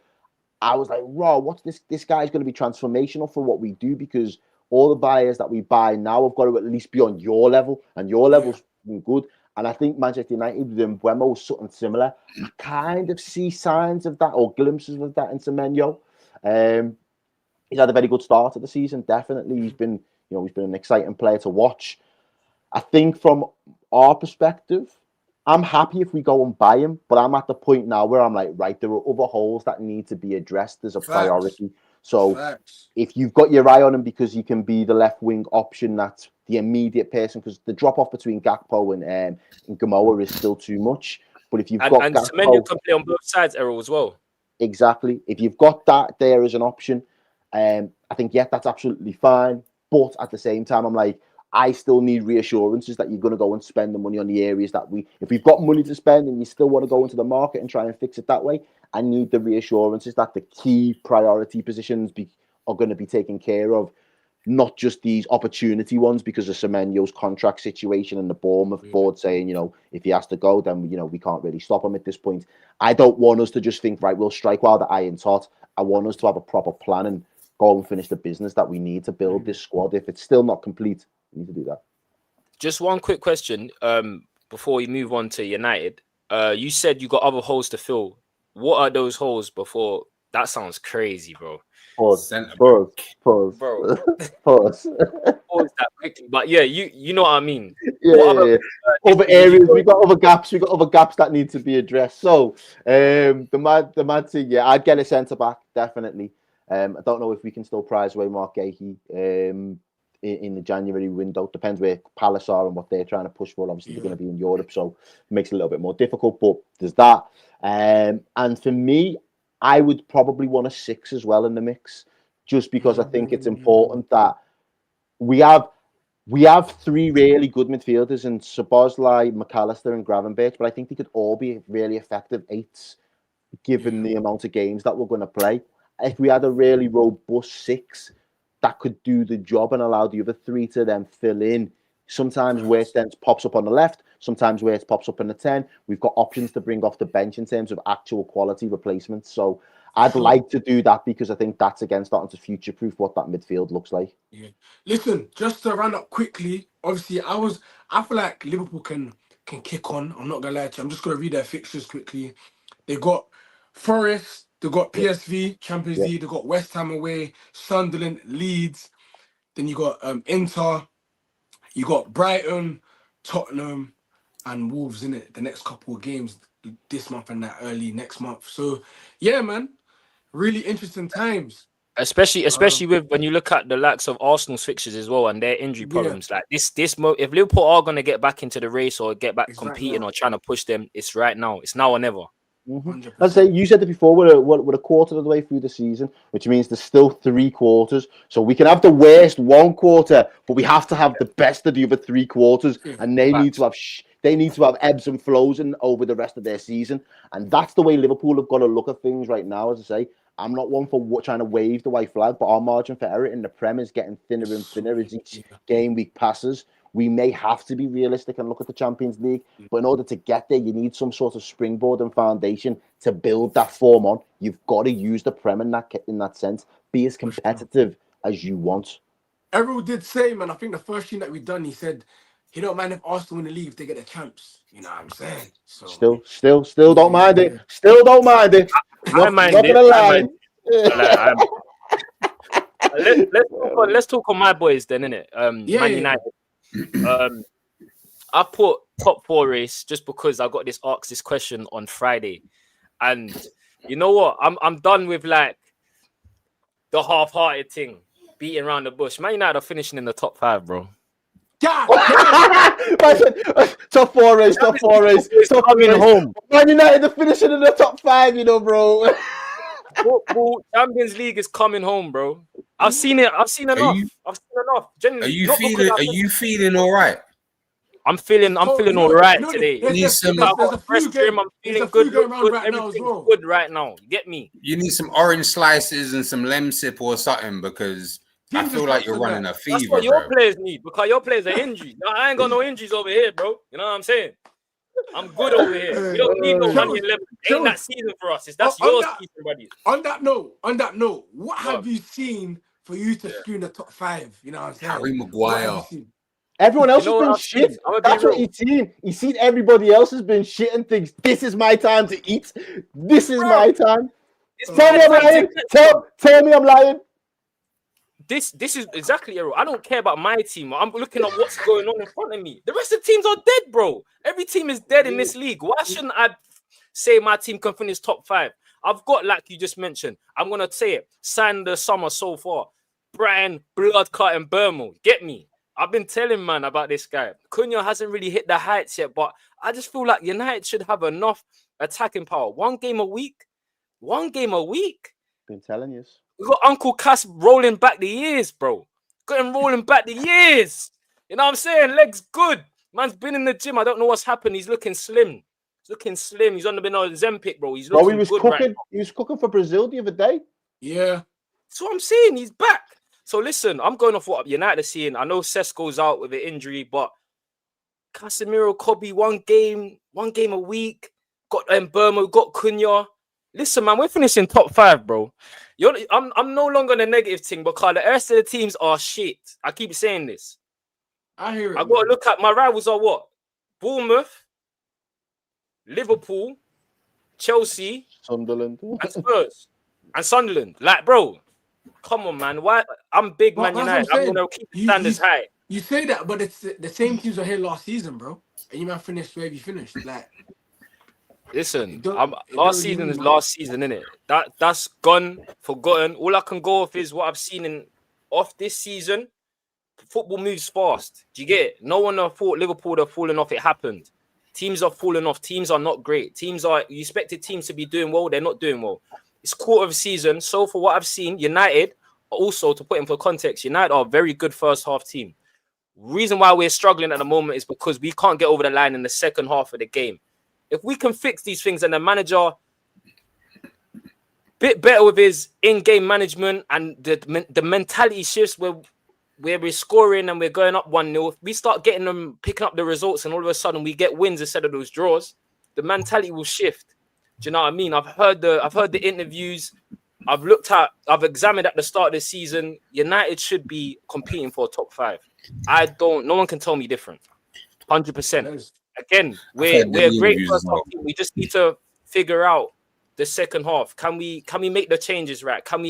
I was like, "Raw, what's this? This guy's going to be transformational for what we do, because all the buyers that we buy now have got to at least be on your level, and your level's good." And I think Manchester United with Mbeumo was something similar. I kind of see signs of that or glimpses of that in Semenyo. He's had a very good start of the season. Definitely, You know, he's been an exciting player to watch. I think from our perspective, I'm happy if we go and buy him, but I'm at the point now where I'm like, right, there are other holes that need to be addressed as a priority. So if you've got your eye on him because he can be the left wing option, that's the immediate person, because the drop off between Gakpo and Gamoa is still too much. But if you've got Gakpo, Semenyo can play on both sides, Errol, as well. Exactly. If you've got that there as an option, I think, yeah, that's absolutely fine. But at the same time, I'm like, I still need reassurances that you're going to go and spend the money on the areas that if we've got money to spend and you still want to go into the market and try and fix it that way, I need the reassurances that the key priority positions are going to be taken care of, not just these opportunity ones because of Semenyo's contract situation and the Bournemouth board saying, you know, if he has to go, then, you know, we can't really stop him at this point. I don't want us to just think, right, we'll strike while the iron's hot. I want us to have a proper plan and go and finish the business that we need to build this squad. If it's still not complete, we need to do that. Just one quick question before we move on to United. You said you got other holes to fill. What are those holes before? That sounds crazy, bro. Pause. Bro. Pause that quickly. But yeah, you know what I mean. Yeah. Other areas, we got other gaps. We got other gaps that need to be addressed. So the mad thing, yeah, I'd get a centre back definitely. I don't know if we can still prize away Mark Gahey in the January window. Depends where Palace are and what they're trying to push for. Obviously, they're going to be in Europe, so it makes it a little bit more difficult. But there's that. And for me, I would probably want a 6 as well in the mix, just because I think it's important that we have 3 really good midfielders in Szoboszlai, McAllister and Gravenberch, but I think they could all be really effective 8s given the amount of games that we're going to play. If we had a really robust 6 that could do the job and allow the other 3 to then fill in, sometimes where it then pops up on the left, sometimes where it pops up in the 10, we've got options to bring off the bench in terms of actual quality replacements. So I'd like to do that because I think that's again starting to future-proof what that midfield looks like. Yeah. Listen, just to round up quickly, obviously I feel like Liverpool can kick on. I'm not gonna lie to you. I'm just gonna read their fixtures quickly. They got Forest, they got PSV, Champions League, they got West Ham away, Sunderland, Leeds, then you got Inter, you got Brighton, Tottenham, and Wolves in it the next couple of games this month and that early next month. So yeah, man, really interesting times. Especially with when you look at the likes of Arsenal's fixtures as well and their injury problems. Like this if Liverpool are going to get back into the race or get back competing or trying to push them, it's right now. It's now or never. I'd say you said it before, we're a quarter of the way through the season, which means there's still 3 quarters. So we can have the worst 1 quarter, but we have to have the best of the other 3 quarters, and they need to have ebbs and flows over the rest of their season. And that's the way Liverpool have got to look at things right now. As I say, I'm not one for trying to wave the white flag, but our margin for error in the Prem is getting thinner and thinner as each game week passes. We may have to be realistic and look at the Champions League, but in order to get there, you need some sort of springboard and foundation to build that form on. You've got to use the Prem in that sense. Be as competitive as you want. Errol did say, man, I think the first thing that we done, he said he don't mind if Arsenal win the league if they get the champs. You know what I'm saying? So Still don't mind it. Still don't mind it. I mind it. Not gonna lie. Let's talk on my boys then, innit? Man United. I put top 4 race just because I got asked this question on Friday, and you know what? I'm done with like the half-hearted thing, beating around the bush. Man United are finishing in the top 5, bro. God, top 4 race. Top coming home. Man United are finishing in the top 5, you know, bro. Football Champions League is coming home, bro. I've seen enough. Genuinely. Are you feeling all right? I'm feeling all right today. I'm feeling good. Everything's good right now. You get me? You need some orange slices and some lemsip or something because I feel like you're running a fever. That's what your players need because your players are injured. No, I ain't got no injuries over here, bro. You know what I'm saying? I'm good over here. We don't need no money in Lebanon. Ain't that season for us? That's your season, buddy. On that note, what have you seen for you to screw in the top 5? You know what I'm saying? Harry Maguire. Everyone else has been shit. That's what he's seen. He's seen everybody else has been shit and thinks, this is my time to eat. This is my time. Tell me I'm lying. Tell me I'm lying. this is exactly, Errol. I don't care about my team. I'm looking at what's going on in front of me. The rest of the teams are dead, bro. Every team is dead in this league. Why shouldn't I say my team can finish top 5? I've got, like you just mentioned, I'm going to say it, signed the summer so far. Brian, Bloodcut and Burmo. Get me? I've been telling, man, about this guy. Cunha hasn't really hit the heights yet, but I just feel like United should have enough attacking power. One game a week. Been telling you. We got Uncle Cass rolling back the years, bro. Got him rolling back the years. You know what I'm saying? Legs good. Man's been in the gym. I don't know what's happened. He's looking slim. He's on the Ozempic, bro. He's looking good right now. He was cooking for Brazil the other day. Yeah. That's what I'm saying. He's back. So listen, I'm going off what United are seeing. I know Sesko's out with an injury, but Casemiro, Kobe, one game a week. Got Burma, got Cunha. Listen, man, we're finishing top 5, bro. I'm no longer on the negative thing because the rest of the teams are shit. I keep saying this. I hear it. I got to look at my rivals are what? Bournemouth, Liverpool, Chelsea, Sunderland, and Spurs, and Sunderland. Like, bro, come on, man. Why? I'm big Man United. I'm going to keep the standards high. You say that, but it's the same teams were here last season, bro. And you might finish where you finished. Like, listen, last season is last season, innit? That's gone, forgotten. All I can go off is what I've seen off this season. Football moves fast. Do you get it? No one thought Liverpool are falling off. It happened. Teams are falling off. Teams are not great. You expected teams to be doing well. They're not doing well. It's quarter of a season. So for what I've seen, United, also to put into context, United are a very good first half team. Reason why we're struggling at the moment is because we can't get over the line in the second half of the game. If we can fix these things and the manager bit better with his in-game management and the mentality shifts where we're scoring and we're going up 1-0, we start getting them, picking up the results, and all of a sudden we get wins instead of those draws, the mentality will shift. Do you know what I mean? I've heard the interviews. I've examined at the start of the season. United should be competing for a top 5. No one can tell me different. 100%. Again, we're a great first half team. We just need to figure out the second half. Can we make the changes right? Can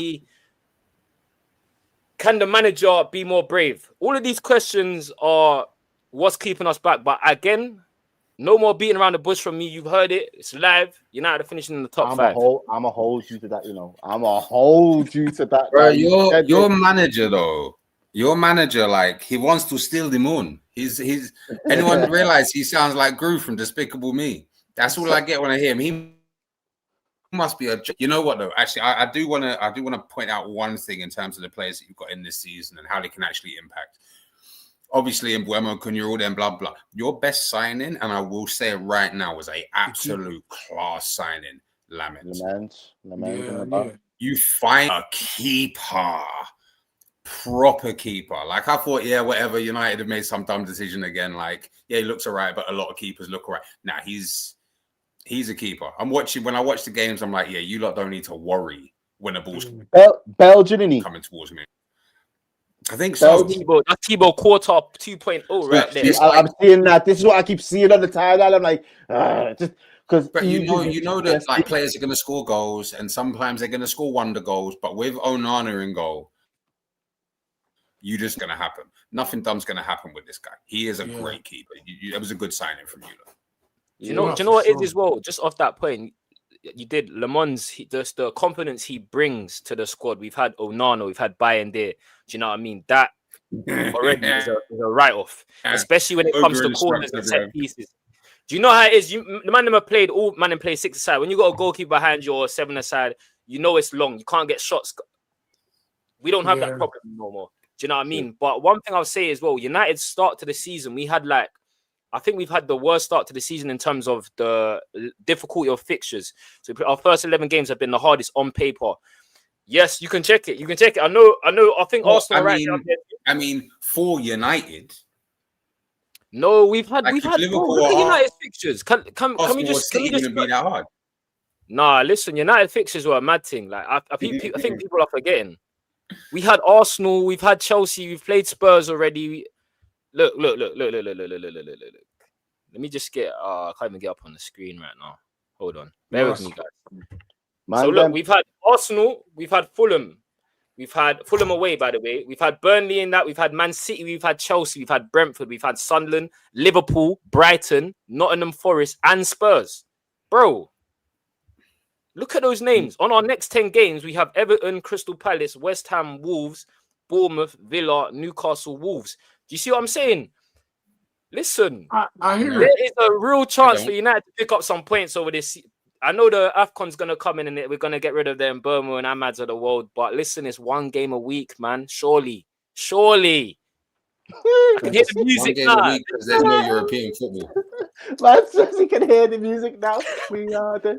the manager be more brave? All of these questions are what's keeping us back. But again, no more beating around the bush from me. You've heard it. It's live. United are finishing in the top 5. I'm a hold you to that, you know. I'm a hold you to that. Bro, your manager, though. Your manager, like, he wants to steal the moon. He's anyone realize he sounds like Gru from Despicable Me? That's all I get when I hear him. He must be you know what though? Actually, I do want to point out one thing in terms of the players that you've got in this season and how they can actually impact. Obviously, in Buemo, Cunha, all them, blah blah. Your best signing, and I will say it right now, was a absolute class signing. Lamens. Yeah. You find a keeper. Proper keeper. Like, I thought, yeah, whatever, United have made some dumb decision again. Like, yeah, he looks all right, but a lot of keepers look all right. Nah, he's a keeper. When I watch the games, I'm like, yeah, you lot don't need to worry when the ball's Belgian, isn't he? Coming towards me. I think so. That's Thibaut quarter 2.0 right there. I'm seeing that. This is what I keep seeing on the timeline. I'm like, just because. But you know that like players are going to score goals, and sometimes they're going to score wonder goals. But with Onana in goal, you just going to happen. Nothing dumb's going to happen with this guy. He is a great keeper. It was a good signing from you. Do you know what it is as well? Just off that point, you did Le Mans. Just the confidence he brings to the squad. We've had Onana, we've had Bayern there. Do you know what I mean? That already is a write-off, especially when it comes to corners and set pieces. Do you know how it is? The man them have played all man and play 6 aside. When you got a goalkeeper behind you or 7 aside, you know it's long. You can't get shots. We don't have that problem no more. Do you know what I mean? But one thing I'll say as well, United's start to the season, I think we've had the worst start to the season in terms of the difficulty of fixtures. So our first 11 games have been the hardest on paper. Yes, you can check it. I know. I think Arsenal I mean, for United. No, we've had Liverpool. Look at United fixtures. Can we just be that hard? Nah, listen, United fixtures were a mad thing. Like I think people are forgetting. We had Arsenal, we've had Chelsea, we've played Spurs already. Look. Let me just get. I can't even get up on the screen right now. Hold on, bear with me, guys. So look, we've had Arsenal, we've had Fulham, We've had Fulham away, by the way. We've had Burnley in that. We've had Man City. We've had Chelsea. We've had Brentford. We've had Sunderland, Liverpool, Brighton, Nottingham Forest, and Spurs. Bro, look at those names. On our next 10 games, we have Everton, Crystal Palace, West Ham, Wolves, Bournemouth, Villa, Newcastle, Wolves. Do you see what I'm saying? Listen, I hear there it. is a real chance for United to pick up some points over this. I know the AFCON's going to come in and we're going to get rid of them Burma and Ahmads of the world. But listen, it's one game a week, man. Surely. I can hear the music now. Because there's no European football. Man says he can hear the music now. We are the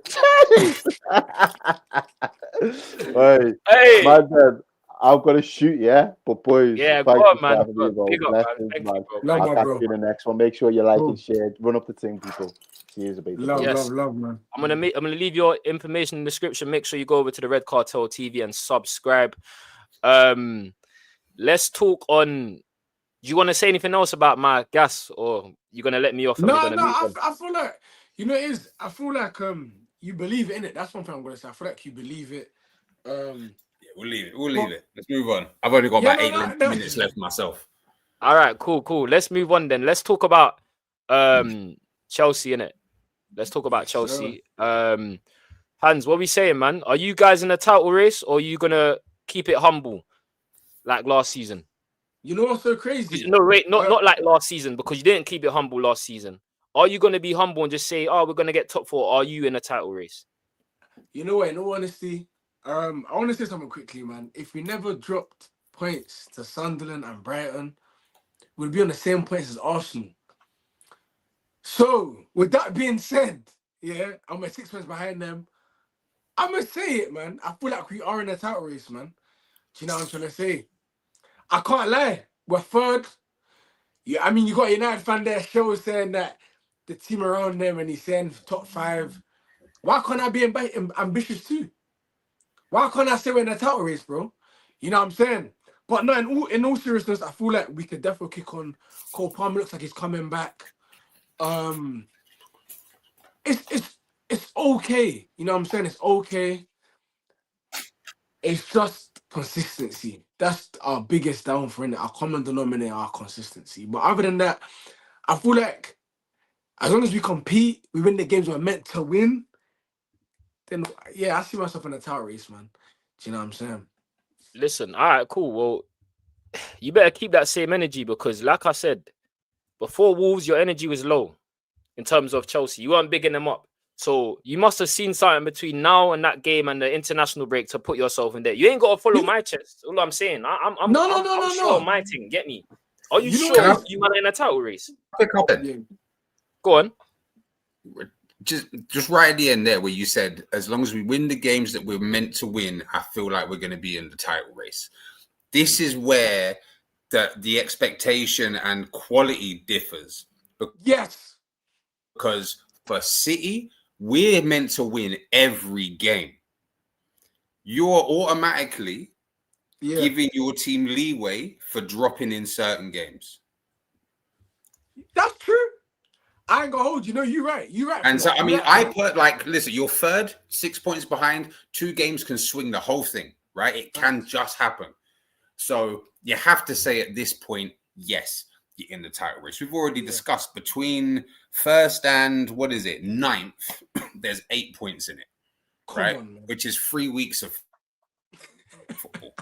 hey, man, I've got to shoot, yeah. But boys, yeah, go on, man. Big up, man. Thank you, bro. I'll catch you in the next one. Make sure you like and share. Run up the team, people. Cheers, baby. Love, man. I'm gonna leave your information in the description. Make sure you go over to the Red Cartel TV and subscribe. Let's talk on. Do you want to say anything else about my gas, or you gonna let me off? No. I feel like I feel like you believe it, innit? That's one thing I'm gonna say. I feel like you believe it. Yeah, we'll leave it. Let's move on. I've only got about 8 minutes left myself. All right, cool. Let's move on then. Let's talk about Chelsea, innit? Let's talk about Chelsea. Hans, what are we saying, man? Are you guys in a title race, or are you gonna keep it humble like last season? You know what's so crazy? No, wait, not like last season, because you didn't keep it humble last season. Are you going to be humble and just say, "Oh, we're going to get top 4"? Or are you in a title race? You know what? In all honesty, I want to say something quickly, man. If we never dropped points to Sunderland and Brighton, we'd be on the same points as Arsenal. So, with that being said, yeah, I'm at 6 points behind them. I'm going to say it, man. I feel like we are in a title race, man. Do you know what I'm trying to say? I can't lie. We're third. Yeah, I mean, you got a United fan there, show saying that the team around them and he's saying top 5. Why can't I be ambitious too? Why can't I say we're in a title race, bro? You know what I'm saying? But no, in all seriousness, I feel like we could definitely kick on. Cole Palmer looks like he's coming back. It's okay. You know what I'm saying? It's okay. It's just consistency. That's our biggest downfall, innit? Our common denominator, our consistency. But other than that, I feel like as long as we compete, we win the games we're meant to win, then yeah, I see myself in a title race, man. Do you know what I'm saying? Listen, all right, cool. Well, you better keep that same energy, because like I said, before Wolves, your energy was low in terms of Chelsea. You weren't bigging them up. So you must have seen something between now and that game and the international break to put yourself in there. You ain't got to follow my chest. All I'm saying, I'm sure my thing. Get me? Are you sure you are in a title race? Go on. Just right at the end there, where you said, as long as we win the games that we're meant to win, I feel like we're going to be in the title race. This is where the expectation and quality differs. Yes. Because for City, we're meant to win every game. You're automatically giving your team leeway for dropping in certain games. That's true. I ain't gonna hold you. No, you're right. You're right. And so, I mean, listen, you're third, 6 points behind. 2 games can swing the whole thing, right? It can just happen. So you have to say at this point, yes, you're in the title race. We've already discussed between first and 9th, there's 8 points in it, right? Which is 3 weeks of football.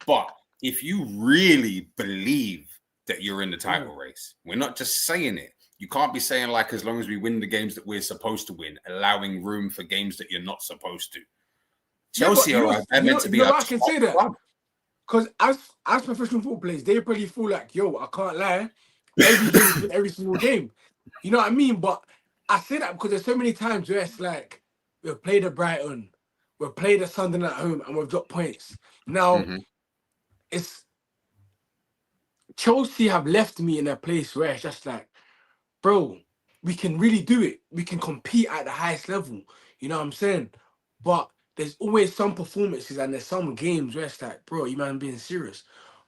But if you really believe that you're in the title race, we're not just saying it. You can't be saying, like, as long as we win the games that we're supposed to win, allowing room for games that you're not supposed to. Chelsea are meant to be a top club. Because as professional football players, they probably feel like, yo, I can't lie, every single game. You know what I mean? But I say that because there's so many times where it's like, we've played at Brighton, we've played at Sunderland at home, and we've dropped points. Now, it's Chelsea have left me in a place where it's just like, bro, we can really do it. We can compete at the highest level. You know what I'm saying? But there's always some performances and there's some games where it's like, bro, you man being serious.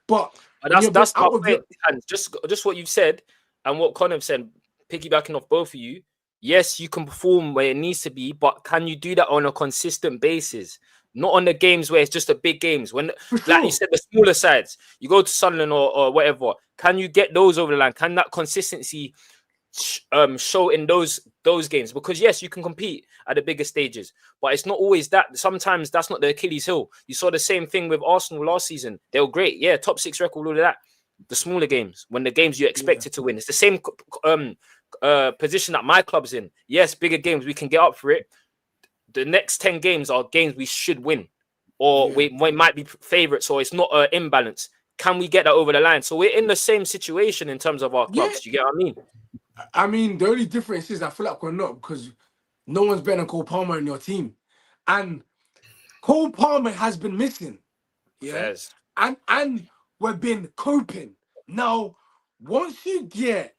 But that's my point. And just what you've said and what Connor said, piggybacking off both of you. Yes, you can perform where it needs to be, but can you do that on a consistent basis? not on the games where it's just the big games. When, For like you sure. said, the smaller sides, you go to Sunderland or whatever. Can you get those over the line? Can that consistency show in those games? Because yes, you can compete at the bigger stages, but it's not always that. Sometimes that's not the Achilles heel. You saw the same thing with Arsenal last season. They were great, yeah, top 6 record, all of that. The smaller games, when the games you expected to win, it's the same position that my club's in. Yes, bigger games, we can get up for it. The next 10 games are games we should win, or we might be favorites, or it's not an imbalance. Can we get that over the line? So we're in the same situation in terms of our clubs. Do you get what I mean? I mean, the only difference is I feel like we're not, because no one's better than Cole Palmer in your team. And Cole Palmer has been missing. Yeah. Fairs. And we've been coping. Now, once you get,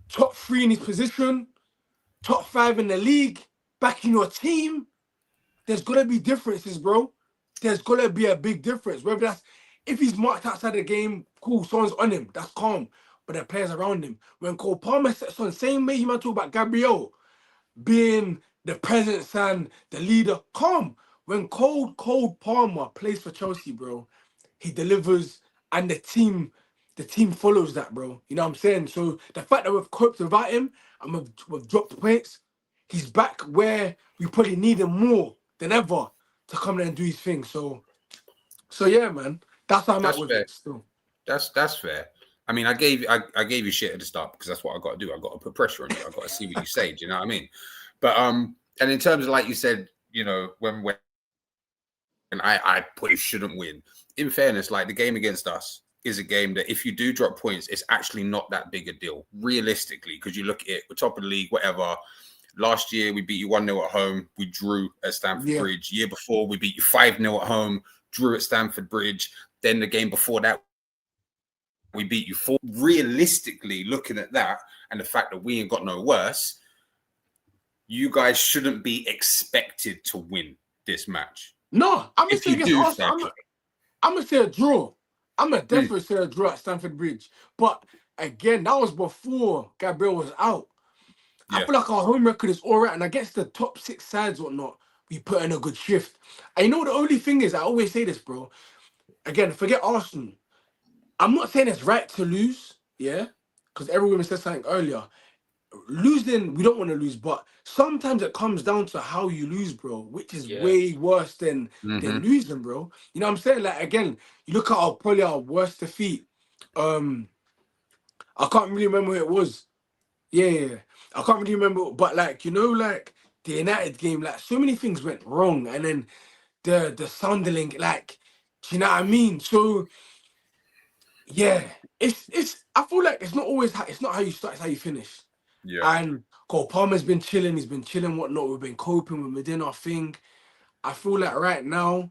top 3 in his position, top 5 in the league, back in your team, there's got to be differences, bro. There's got to be a big difference. Whether that's, if he's marked outside the game, cool, someone's on him, that's calm. But the players around him. When Cole Palmer sets on, same way you might talk about Gabriel being the presence and the leader, calm. When Cole Palmer plays for Chelsea, bro, he delivers, and the team follows that, bro. You know what I'm saying? So the fact that we've coped without him and we've dropped points, he's back where we probably need him more than ever to come there and do his thing. So yeah, man, that's how I'm at with it still. That's fair. I mean, I gave you shit at the start because that's what I got to do. I got to put pressure on you. I got to see what you say. Do you know what I mean? But and in terms of, like you said, you know, when I probably shouldn't win. In fairness, like the game against us is a game that if you do drop points, it's actually not that big a deal, realistically, because you look at it, we're top of the league, whatever. Last year, we beat you 1-0 at home. We drew at Stamford Bridge. Year before, we beat you 5-0 at home, drew at Stamford Bridge. Then the game before that, we beat you 4. Realistically, looking at that and the fact that we ain't got no worse, you guys shouldn't be expected to win this match. No, I'm going to say against Arsenal. I'm going to say a draw. I'm going to definitely say a draw at Stamford Bridge. But again, that was before Gabriel was out. I feel like our home record is all right. And against the top 6 sides or whatnot, we put in a good shift. And you know, the only thing is, I always say this, bro. Again, forget Arsenal. I'm not saying it's right to lose, because everyone said something earlier. Losing, we don't want to lose, but sometimes it comes down to how you lose, bro, which is way worse than losing, bro. You know what I'm saying? Like, again, you look at probably our worst defeat. I can't really remember who it was. Yeah. I can't really remember, but like, you know, like the United game, like so many things went wrong, and then the Sunderland, like, do you know what I mean? So yeah, it's. I feel like it's not always it's not how you start, it's how you finish. Yeah. And Cole Palmer's been chilling. He's been chilling, whatnot. We've been coping. We've been doing our thing. I feel like right now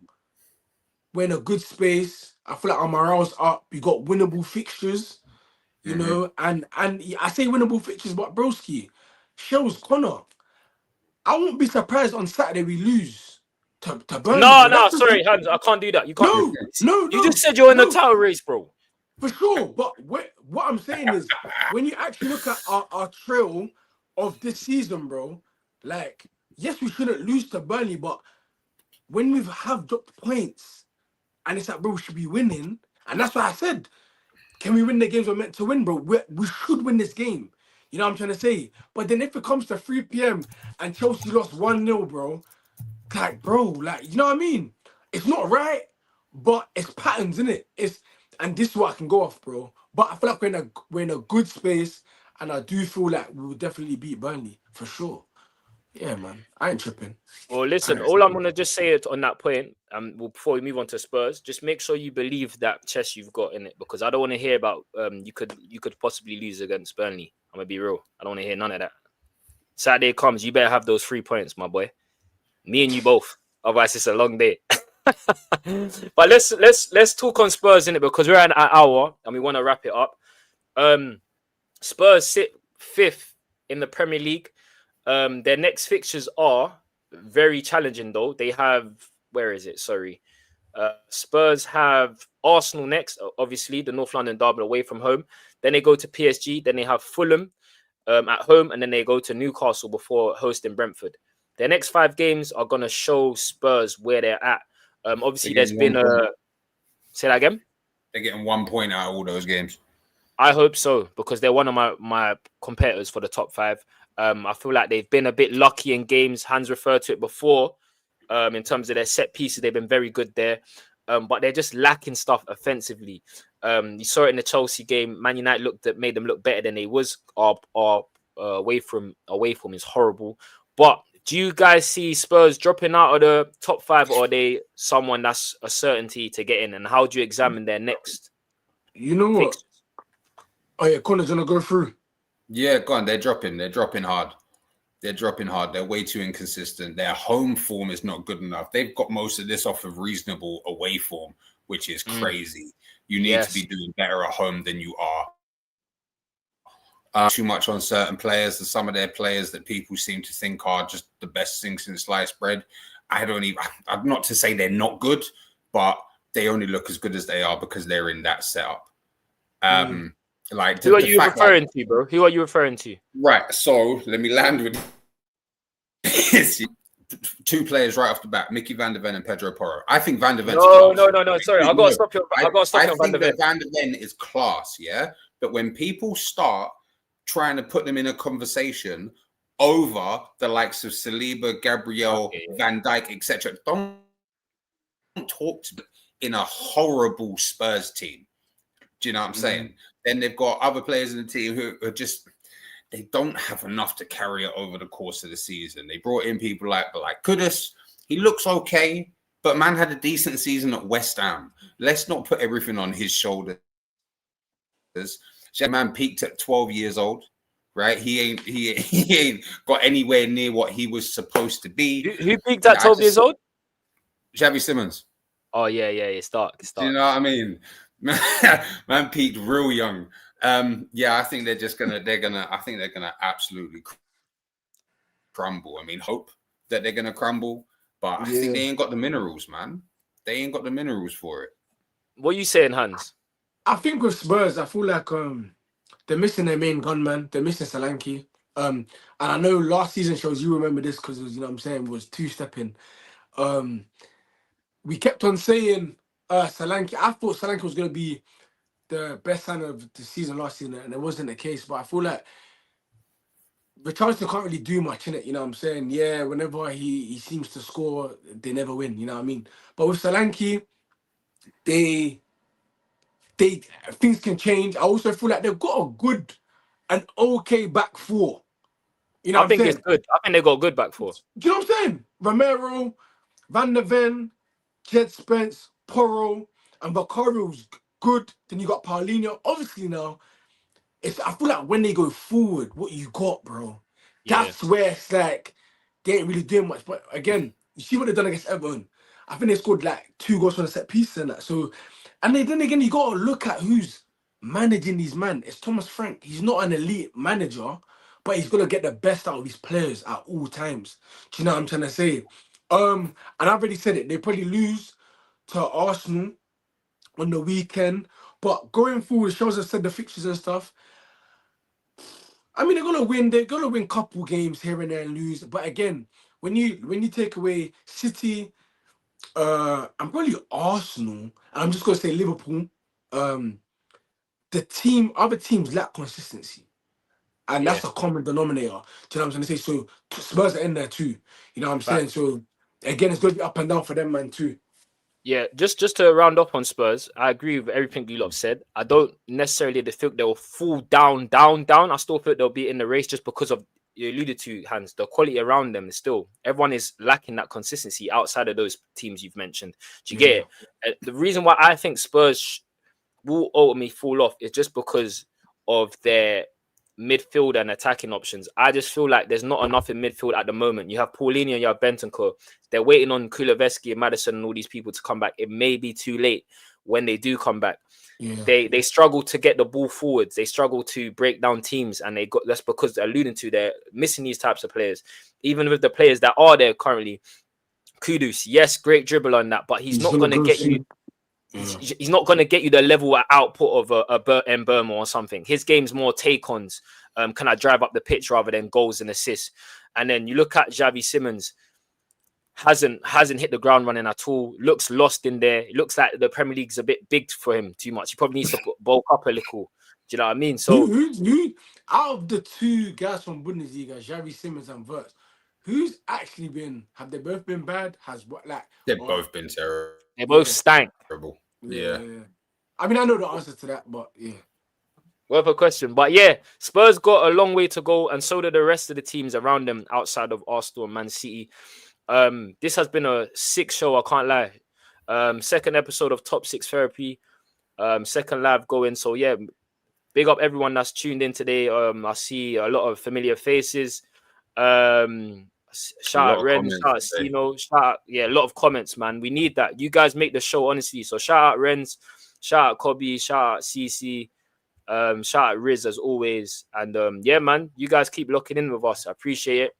we're in a good space. I feel like our morale's up. We got winnable fixtures, you know. And I say winnable fixtures, but broski, Shells Connor. I won't be surprised on Saturday we lose to Burnley. No, sorry, Hans, I can't do that. You can't. No. You just said you're in the title race, bro. For sure, but what I'm saying is, when you actually look at our trail of this season, bro, like, yes, we shouldn't lose to Burnley, but when we have dropped points, and it's like, bro, we should be winning, and that's why I said, can we win the games we're meant to win, bro? We should win this game. You know what I'm trying to say? But then if it comes to 3 p.m. and Chelsea lost 1-0, bro, like, bro, like, you know what I mean? It's not right, but it's patterns, innit? And this is what I can go off, bro. But I feel like we're in a good space, and I do feel like we will definitely beat Burnley for sure. Yeah, man, I ain't tripping. Well, listen, all I'm gonna just say it on that point, before we move on to Spurs, just make sure you believe that chest you've got in it, because I don't want to hear about you could possibly lose against Burnley. I'm gonna be real. I don't want to hear none of that. Saturday comes, you better have those 3 points, my boy. Me and you both. Otherwise, it's a long day. But let's talk on Spurs in it, because we're at an hour and we want to wrap it up. Spurs sit 5th in the Premier League. Their next fixtures are very challenging, though. They have, where is it? Sorry. Spurs have Arsenal next, obviously, the North London derby away from home. Then they go to PSG. Then they have Fulham at home, and then they go to Newcastle before hosting Brentford. Their next 5 games are gonna show Spurs where they're at. Obviously, there's been a. Say that again. They're getting 1 point out of all those games. I hope so, because they're one of my competitors for the top 5. I feel like they've been a bit lucky in games. Hans referred to it before. In terms of their set pieces, they've been very good there. But they're just lacking stuff offensively. You saw it in the Chelsea game. Man United made them look better than they was. Our away from is horrible. But do you guys see Spurs dropping out of the top 5, or are they someone that's a certainty to get in? And how do you examine their next? You know what? fixtures? Oh yeah, Connor's gonna go through. Yeah, go on. They're dropping hard. They're way too inconsistent. Their home form is not good enough. They've got most of this off of reasonable away form, which is crazy. You need to be doing better at home than you are. Too much on certain players, and some of their players that people seem to think are just the best thing since sliced bread. I'm not to say they're not good, but they only look as good as they are because they're in that setup. Like, who are you referring to, bro? Who are you referring to? Right. So let me land with this. 2 players right off the bat: Mickey Van der Ven and Pedro Porro. I think Van der Ven. No. Sorry, I got to stop you. I got to stop you on Van der Ven. Van der Ven is class, yeah. But when people start trying to put them in a conversation over the likes of Saliba, Gabriel, Van Dijk, etc., don't talk to them in a horrible Spurs team. Do you know what I'm saying? Then they've got other players in the team who are just, they don't have enough to carry it over the course of the season. They brought in people like Kudus. He looks okay, but man had a decent season at West Ham. Let's not put everything on his shoulders. That man peaked at 12 years old, right? He ain't got anywhere near what he was supposed to be. Who peaked at 12 years old? Xavi Simons. Oh yeah, it's dark. Do you know what I mean? Man peaked real young. I think they're gonna absolutely crumble. I mean, hope that they're gonna crumble, but I think they ain't got the minerals, man. They ain't got the minerals for it. What are you saying, Hans? I think with Spurs, I feel like they're missing their main gunman. They're missing Solanke. And I know last season shows you remember this because it was, was 2-stepping. We kept on saying Solanke. I thought Solanke was going to be the best signer of the season last season, and it wasn't the case. But I feel like Richarlison can't really do much in it. You know what I'm saying? Yeah, whenever he seems to score, they never win. You know what I mean? But with Solanke, they things can change. I also feel like they've got an okay back 4. You know what I'm saying? It's good. I think they got a good back 4. Do you know what I'm saying? Romero, Van der Ven, Jed Spence, Porro, and Vicario's good. Then you got Paulinho. Obviously now, I feel like when they go forward, what you got, bro, that's where it's like they ain't really doing much. But again, you see what they've done against Everton. I think they scored like 2 goals from a set piece and that. So, and then again, you got to look at who's managing these men. It's Thomas Frank. He's not an elite manager, but he's going to get the best out of his players at all times. Do you know what I'm trying to say? And I've already said it. They probably lose to Arsenal on the weekend. But going forward, shows us said the fixtures and stuff. I mean, they're going to win. They're going to win a couple games here and there and lose. But again, when you take away City, I'm probably Arsenal, and I'm just gonna say Liverpool. Other teams lack consistency, and that's a common denominator. Do you know what I'm trying to say? So Spurs are in there too. You know what I'm saying? So again, it's going to be up and down for them, man, too. Yeah, just to round up on Spurs, I agree with everything you lot said. I don't necessarily think they'll fall down. I still think they'll be in the race just because of, you alluded to, Hans, the quality around them is still, everyone is lacking that consistency outside of those teams you've mentioned. Do you get it? The reason why I think Spurs will ultimately fall off is just because of their midfield and attacking options. I just feel like there's not enough in midfield at the moment. You have Paulinho and you have Bentancur. They're waiting on Kuleveski and Maddison and all these people to come back. It may be too late when they do come back. They struggle to get the ball forwards. They struggle to break down teams, and that's because they're alluding to they're missing these types of players. Even with the players that are there currently, Kudus, yes, great dribble on that, but he's not going to get you. he's not going to get you the level of output of a Bert and Burma or something. His game's more take-ons. Can I drive up the pitch rather than goals and assists? And then you look at Xavi Simons, hasn't hit the ground running at all. Looks lost in there. It looks like the Premier League's a bit big for him too much. He probably needs to bulk up a little. Do you know what I mean? So who out of the two guys from Bundesliga, Xavi Simons and Wirtz, who's actually been? Have they both been bad? They've both been terrible. They both stank. Terrible. Yeah. I mean, I know the answer to that, but yeah. Worth a question. But yeah, Spurs got a long way to go, and so did the rest of the teams around them outside of Arsenal and Man City. This has been a sick show, I can't lie. Second episode of Top 6 Therapy. Second live going. So yeah, big up everyone that's tuned in today. I see a lot of familiar faces. Shout out Ren, shout out Stino, shout out, a lot of comments, man. We need that. You guys make the show, honestly. So shout out Renz, shout out Kobe, shout out CC, shout out Riz as always. And yeah, man, you guys keep locking in with us. I appreciate it.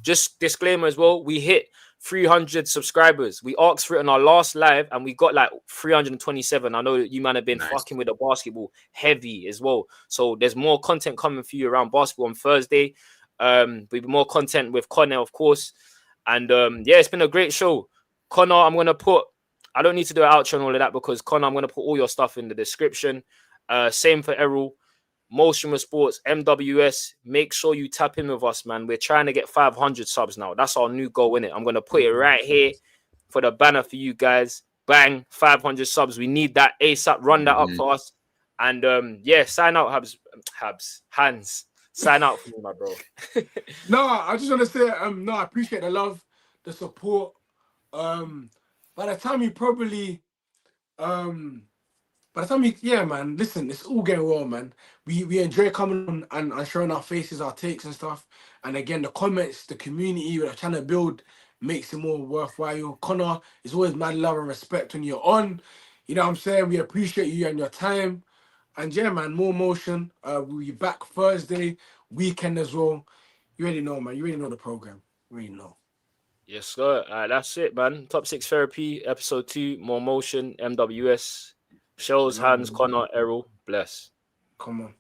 Just disclaimer as well, we hit 300 subscribers. We asked for it on our last live and we got like 327. I know you man have been fucking with the basketball heavy as well. So there's more content coming for you around basketball on Thursday. We'll be more content with Connor, of course. And yeah, it's been a great show. Connor, I don't need to do an outro and all of that because Connor, I'm going to put all your stuff in the description. Same for Errol. Motion Sports, MWS. Make sure you tap in with us, man. We're trying to get 500 subs now. That's our new goal, innit? I'm going to put it right here for the banner for you guys. Bang, 500 subs. We need that ASAP. Run that up for us. And yeah, sign out, Hans. Sign out for me, my bro. No, I just want to say, I appreciate the love, the support. By the time yeah, man, listen, it's all going well, man. We enjoy coming on and showing our faces, our takes and stuff. And again, the comments, the community we're trying to build makes it more worthwhile. Connor is always mad love and respect when you're on. You know what I'm saying? We appreciate you and your time. And yeah, man, more motion. We'll be back Thursday, weekend as well. You already know, man. You already know the program. You already know. Yes, sir. That's it, man. Top 6 Therapy, episode 2, more motion, MWS. Shows, Hans, Connor, Errol, bless. Come on.